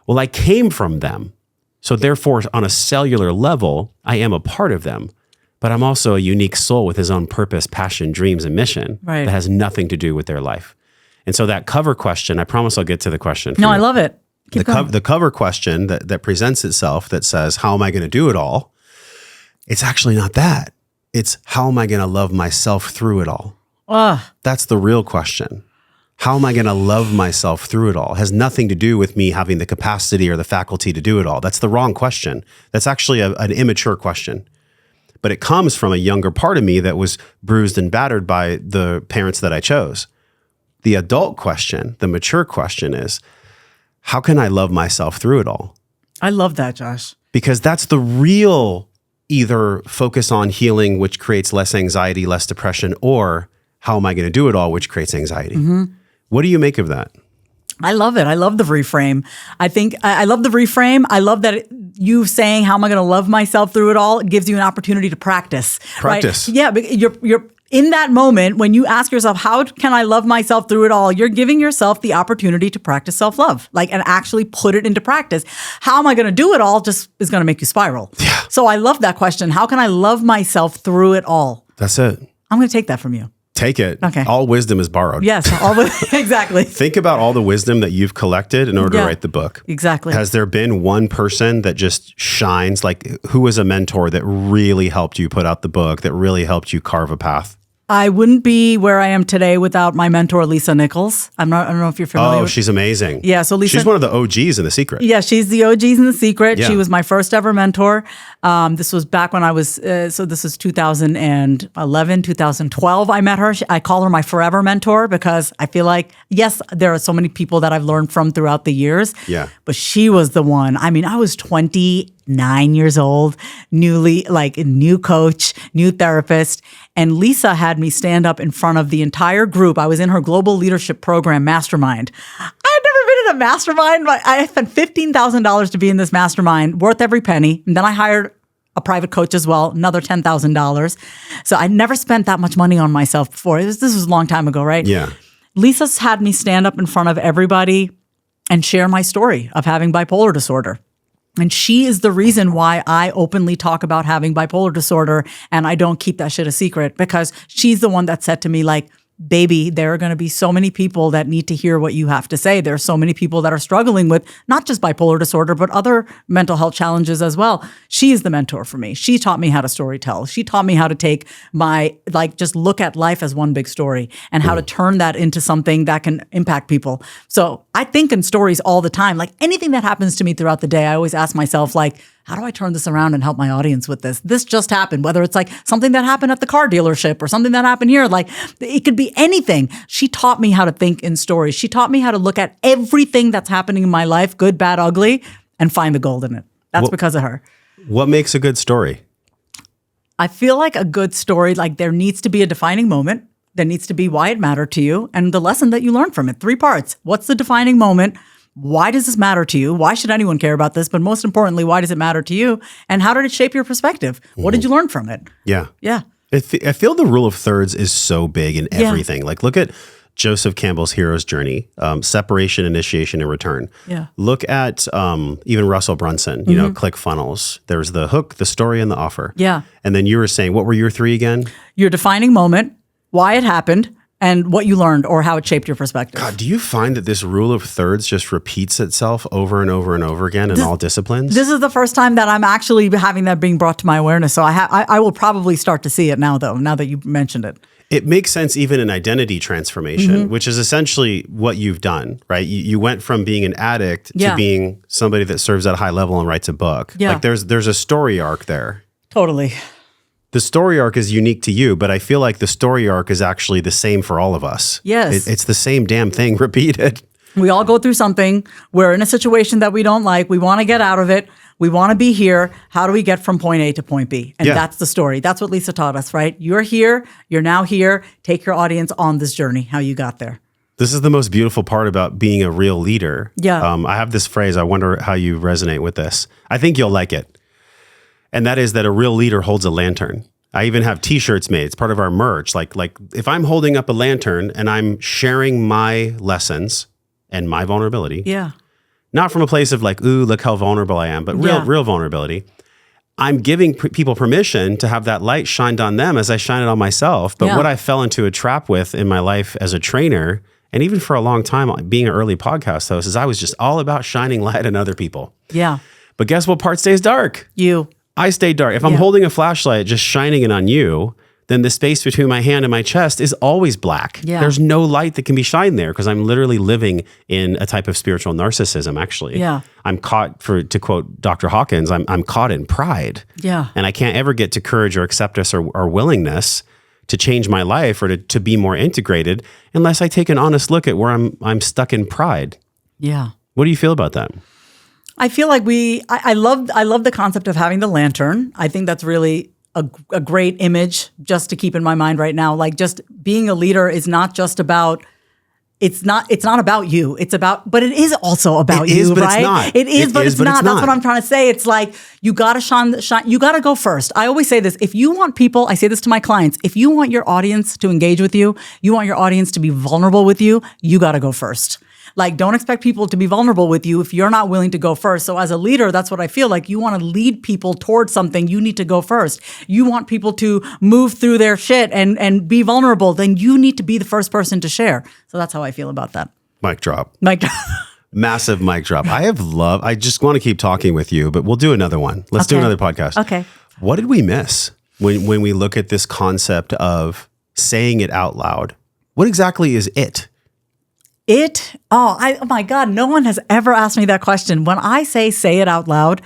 well, I came from them. So therefore, on a cellular level, I am a part of them. But I'm also a unique soul with his own purpose, passion, dreams, and mission that has nothing to do with their life. And so that cover question, I promise I'll get to the question. No, I love it. The cover question that presents itself that says, how am I going to do it all? It's actually not that. It's how am I going to love myself through it all? That's the real question. How am I going to love myself through it all? It has nothing to do with me having the capacity or the faculty to do it all. That's the wrong question. That's actually an immature question. But it comes from a younger part of me that was bruised and battered by the parents that I chose. The adult question, the mature question is, how can I love myself through it all? I love that, Josh. Because that's the real either focus on healing, which creates less anxiety, less depression, or how am I going to do it all, which creates anxiety. Mm-hmm. What do you make of that? I love it. I love the reframe. I think I love the reframe. I love that you saying, how am I going to love myself through it all? It gives you an opportunity to practice. Practice. Right? Yeah. But you're in that moment when you ask yourself, how can I love myself through it all? You're giving yourself the opportunity to practice self-love, and actually put it into practice. How am I going to do it all just is going to make you spiral. Yeah. So I love that question. How can I love myself through it all? That's it. I'm going to take that from you. Take it. Okay. All wisdom is borrowed. Yes, exactly. Think about all the wisdom that you've collected in order to write the book. Exactly. Has there been one person that just shines? Like, who was a mentor that really helped you put out the book, that really helped you carve a path? I wouldn't be where I am today without my mentor, Lisa Nichols. I don't know if you're familiar. Oh, she's amazing. Yeah, so Lisa. She's one of the OGs in The Secret. Yeah, she's the OGs in The Secret. Yeah. She was my first ever mentor. This was back when I was, so this is 2011, 2012, I met her. I call her my forever mentor because I feel like, yes, there are so many people that I've learned from throughout the years. Yeah. But she was the one. I mean, I was 29 years old, new coach, new therapist. And Lisa had me stand up in front of the entire group. I was in her global leadership program mastermind. I'd never been in a mastermind. I spent $15,000 to be in this mastermind, worth every penny. And then I hired a private coach as well, another $10,000. So I never spent that much money on myself before. This was a long time ago, right? Yeah. Lisa's had me stand up in front of everybody and share my story of having bipolar disorder. And she is the reason why I openly talk about having bipolar disorder and I don't keep that shit a secret, because she's the one that said to me, like, baby, there are going to be so many people that need to hear what you have to say. There are so many people that are struggling with not just bipolar disorder, but other mental health challenges as well. She is the mentor for me. She taught me how to storytell. She taught me how to take just look at life as one big story and how to turn that into something that can impact people. So I think in stories all the time. Like anything that happens to me throughout the day, I always ask myself, like, how do I turn this around and help my audience with this? This just happened, whether it's like something that happened at the car dealership or something that happened here, like it could be anything. She taught me how to think in stories. She taught me how to look at everything that's happening in my life, good, bad, ugly, and find the gold in it. That's because of her. What makes a good story? I feel like a good story, like there needs to be a defining moment. There needs to be why it mattered to you and the lesson that you learned from it. 3 parts. What's the defining moment? Why does this matter to you? Why should anyone care about this? But most importantly, why does it matter to you? And how did it shape your perspective? What did you learn from it? Yeah. Yeah. I feel the rule of thirds is so big in everything. Yeah. Like look at Joseph Campbell's hero's journey, separation, initiation, and return. Yeah. Look at even Russell Brunson, you know, ClickFunnels. There's the hook, the story, and the offer. Yeah. And then you were saying, what were your 3 again? Your defining moment, why it happened, and what you learned or how it shaped your perspective. God, do you find that this rule of thirds just repeats itself over and over and over again in all disciplines? This is the first time that I'm actually having that being brought to my awareness. So I will probably start to see it now, though, now that you mentioned it. It makes sense even in identity transformation, which is essentially what you've done, right? You went from being an addict to being somebody that serves at a high level and writes a book. Yeah. Like there's a story arc there. Totally. The story arc is unique to you, but I feel like the story arc is actually the same for all of us. Yes. It's the same damn thing repeated. We all go through something. We're in a situation that we don't like. We want to get out of it. We want to be here. How do we get from point A to point B? And that's the story. That's what Lisa taught us, right? You're here. You're now here. Take your audience on this journey, how you got there. This is the most beautiful part about being a real leader. Yeah. I have this phrase. I wonder how you resonate with this. I think you'll like it. And that is that a real leader holds a lantern. I even have t-shirts made. It's part of our merch. Like if I'm holding up a lantern and I'm sharing my lessons and my vulnerability. Yeah. Not from a place of like, ooh, look how vulnerable I am, but real vulnerability. I'm giving people permission to have that light shined on them as I shine it on myself. But what I fell into a trap with in my life as a trainer, and even for a long time being an early podcast host, is I was just all about shining light on other people. Yeah. But guess what part stays dark? You. I stay dark. If I'm holding a flashlight, just shining it on you, then the space between my hand and my chest is always black. Yeah. There's no light that can be shined there because I'm literally living in a type of spiritual narcissism, actually. Yeah. I'm caught, to quote Dr. Hawkins, I'm caught in pride. Yeah. And I can't ever get to courage or acceptance or willingness to change my life or to be more integrated unless I take an honest look at where I'm stuck in pride. Yeah. What do you feel about that? I feel like I love the concept of having the lantern. I think that's really a great image just to keep in my mind right now. Like, just being a leader is not just about, it's not about you. It's about, but it is also about you, but right? it's not. It is, but it's not. That's what I'm trying to say. It's like, you got to shine, you got to go first. I always say this. If you want people, I say this to my clients, if you want your audience to engage with you, you want your audience to be vulnerable with you, you got to go first. Like, don't expect people to be vulnerable with you if you're not willing to go first. So as a leader, that's what I feel like. You want to lead people towards something, you need to go first. You want people to move through their shit and be vulnerable, then you need to be the first person to share. So that's how I feel about that. Mic drop. Mic drop. Massive mic drop. I just want to keep talking with you, but we'll do another one. Let's do another podcast. Okay. What did we miss when we look at this concept of saying it out loud? What exactly is it? Oh my God, no one has ever asked me that question. When I say it out loud,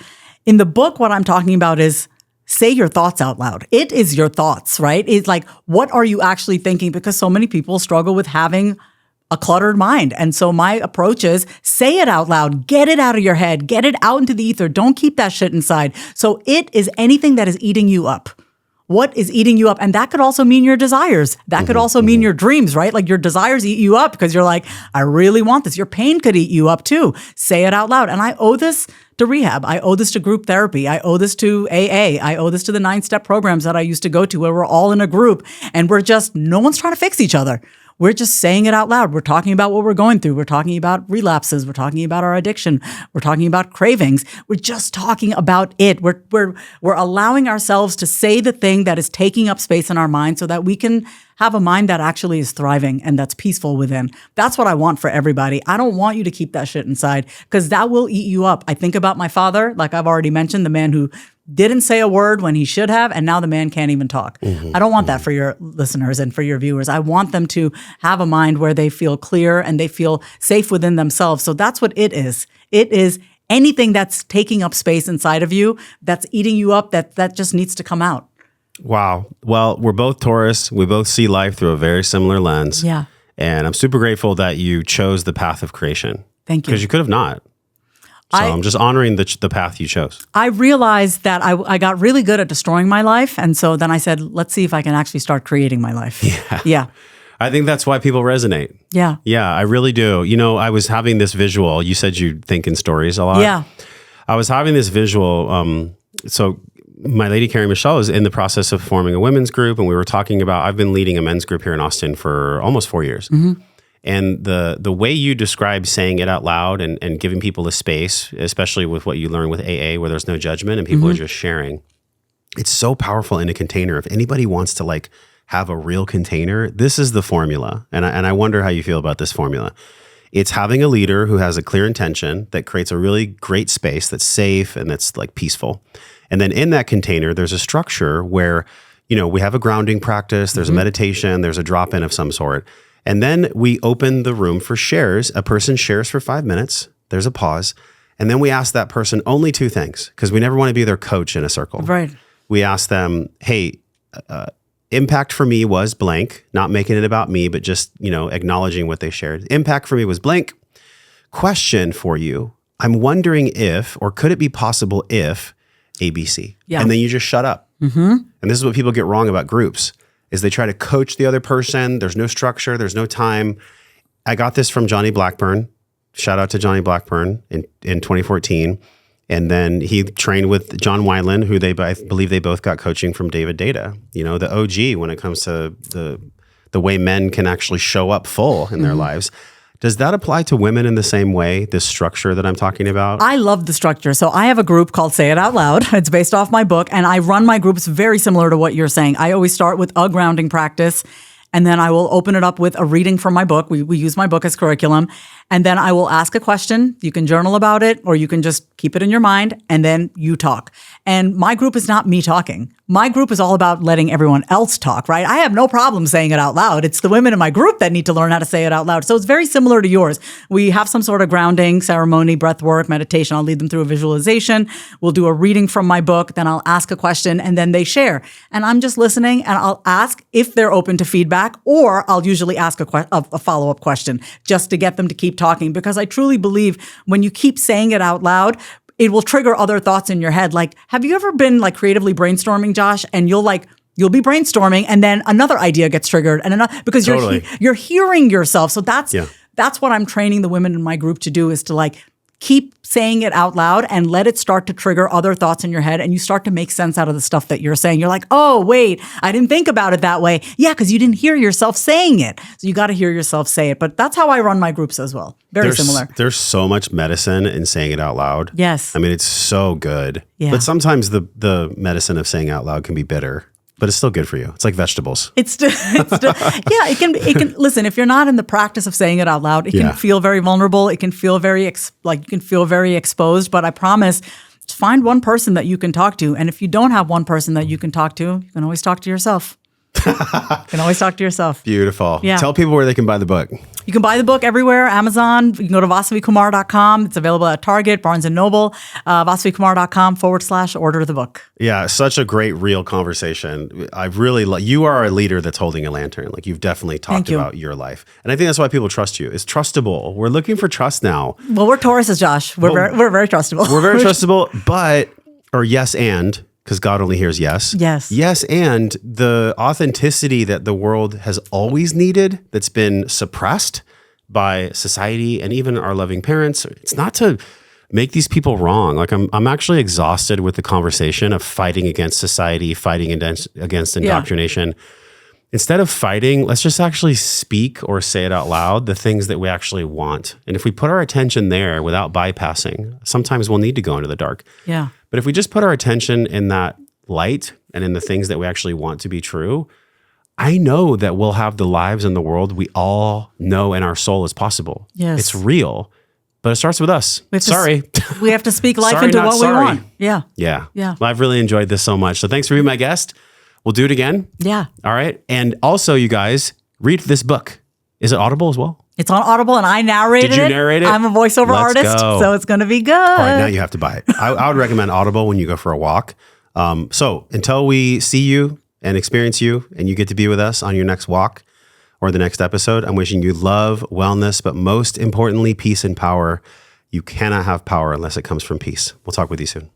in the book, what I'm talking about is say your thoughts out loud. It is your thoughts, right? It's like, what are you actually thinking? Because so many people struggle with having a cluttered mind. And so my approach is say it out loud, get it out of your head, get it out into the ether. Don't keep that shit inside. So it is anything that is eating you up. What is eating you up? And that could also mean your desires. That could also mean your dreams, right? Like, your desires eat you up because you're like, I really want this. Your pain could eat you up too. Say it out loud. And I owe this to rehab. I owe this to group therapy. I owe this to AA. I owe this to the 9-step programs that I used to go to, where we're all in a group and no one's trying to fix each other. We're just saying it out loud. We're talking about what we're going through. We're talking about relapses. We're talking about our addiction. We're talking about cravings. We're just talking about it. We're allowing ourselves to say the thing that is taking up space in our mind so that we can have a mind that actually is thriving and that's peaceful within. That's what I want for everybody. I don't want you to keep that shit inside because that will eat you up. I think about my father, like I've already mentioned, the man who didn't say a word when he should have, and now the man can't even talk. I don't want that for your listeners and for your viewers. I want them to have a mind where they feel clear and they feel safe within themselves. So that's what it is. It is anything that's taking up space inside of you, that's eating you up, that just needs to come out. Wow. Well, we're both Taurus. We both see life through a very similar lens. Yeah. And I'm super grateful that you chose the path of creation. Thank you. Because you could have not. So I'm just honoring the path you chose. I realized that I got really good at destroying my life. And so then I said, let's see if I can actually start creating my life. Yeah. I think that's why people resonate. Yeah. Yeah, I really do. You know, I was having this visual. You said you think in stories a lot. Yeah. I was having this visual. So my lady, Carrie Michelle, is in the process of forming a women's group. And we were talking about, I've been leading a men's group here in Austin for almost 4 years. Mm-hmm. And the way you describe saying it out loud and giving people a space, especially with what you learn with AA, where there's no judgment and people are just sharing, it's so powerful in a container. If anybody wants to like have a real container, this is the formula. And I wonder how you feel about this formula. It's having a leader who has a clear intention that creates a really great space that's safe and that's like peaceful. And then in that container, there's a structure where, you know, we have a grounding practice, there's a meditation, there's a drop-in of some sort. And then we open the room for shares. A person shares for 5 minutes. There's a pause. And then we ask that person only 2 things, because we never want to be their coach in a circle. Right. We ask them, hey, impact for me was blank, not making it about me, but just, you know, acknowledging what they shared. Impact for me was blank. question for you. I'm wondering if, or could it be possible if ABC? Yeah. And then you just shut up. And this is what people get wrong about groups, is they try to coach the other person. There's no structure. There's no time. I got this from Johnny Blackburn. Shout out to Johnny Blackburn in 2014. And then he trained with John Wineland, who I believe they both got coaching from David Data, the OG when it comes to the way men can actually show up full in their lives. Does that apply to women in the same way, this structure that I'm talking about? I love the structure. So I have a group called Say It Out Loud. It's based off my book, and I run my groups very similar to what you're saying. I always start with a grounding practice, and then I will open it up with a reading from my book. We use my book as curriculum. And then I will ask a question. You can journal about it, or you can just keep it in your mind, and then you talk. And my group is not me talking. My group is all about letting everyone else talk, right? I have no problem saying it out loud. It's the women in my group that need to learn how to say it out loud. So it's very similar to yours. We have some sort of grounding ceremony, breath work, meditation. I'll lead them through a visualization. We'll do a reading from my book. Then I'll ask a question, and then they share. And I'm just listening, and I'll ask if they're open to feedback, or I'll usually ask a follow-up question just to get them to keep talking, because I truly believe when you keep saying it out loud, it will trigger other thoughts in your head. Like, have you ever been like creatively brainstorming, Josh? And you'll be brainstorming, and then another idea gets triggered, and another, because you're hearing yourself. So that's what I'm training the women in my group to do, is to like keep saying it out loud and let it start to trigger other thoughts in your head, and you start to make sense out of the stuff that you're saying. You're like, oh, wait, I didn't think about it that way. Yeah, because you didn't hear yourself saying it. So you got to hear yourself say it. But that's how I run my groups as well. Very similar. There's so much medicine in saying it out loud. Yes. I mean, it's so good. Yeah. But sometimes the medicine of saying out loud can be bitter. But it's still good for you. It's like vegetables. It can listen, if you're not in the practice of saying it out loud, it can feel very vulnerable. It can feel very exposed, but I promise, just find one person that you can talk to. And if you don't have one person that you can talk to, you can always talk to yourself. Beautiful. Yeah. Tell people where they can buy the book. You can buy the book everywhere, Amazon. You can go to vasavikumar.com. It's available at Target, Barnes & Noble, vasavikumar.com/order the book. Yeah, such a great, real conversation. I really you are a leader that's holding a lantern. Like, you've definitely talked about your life. And I think that's why people trust you. It's trustable. We're looking for trust now. Well, we're Tauruses, Josh. We're very trustable. We're very trustable, because God only hears yes. Yes. Yes, and the authenticity that the world has always needed, that's been suppressed by society and even our loving parents. It's not to make these people wrong. Like, I'm actually exhausted with the conversation of fighting against society, fighting against indoctrination. Instead of fighting, let's just actually speak or say it out loud, the things that we actually want. And if we put our attention there without bypassing, sometimes we'll need to go into the dark. Yeah. But if we just put our attention in that light and in the things that we actually want to be true, I know that we'll have the lives in the world we all know in our soul is possible. Yes. It's real, but it starts with us. We have to speak life into what we want. Yeah. Yeah. Well, I've really enjoyed this so much. So thanks for being my guest. We'll do it again. Yeah. All right. And also, you guys, read this book. Is it Audible as well? It's on Audible, and I narrated it. Did you narrate it? I'm a voiceover artist, so it's going to be good. All right, now you have to buy it. I would recommend Audible when you go for a walk. So until we see you and experience you, and you get to be with us on your next walk or the next episode, I'm wishing you love, wellness, but most importantly, peace and power. You cannot have power unless it comes from peace. We'll talk with you soon.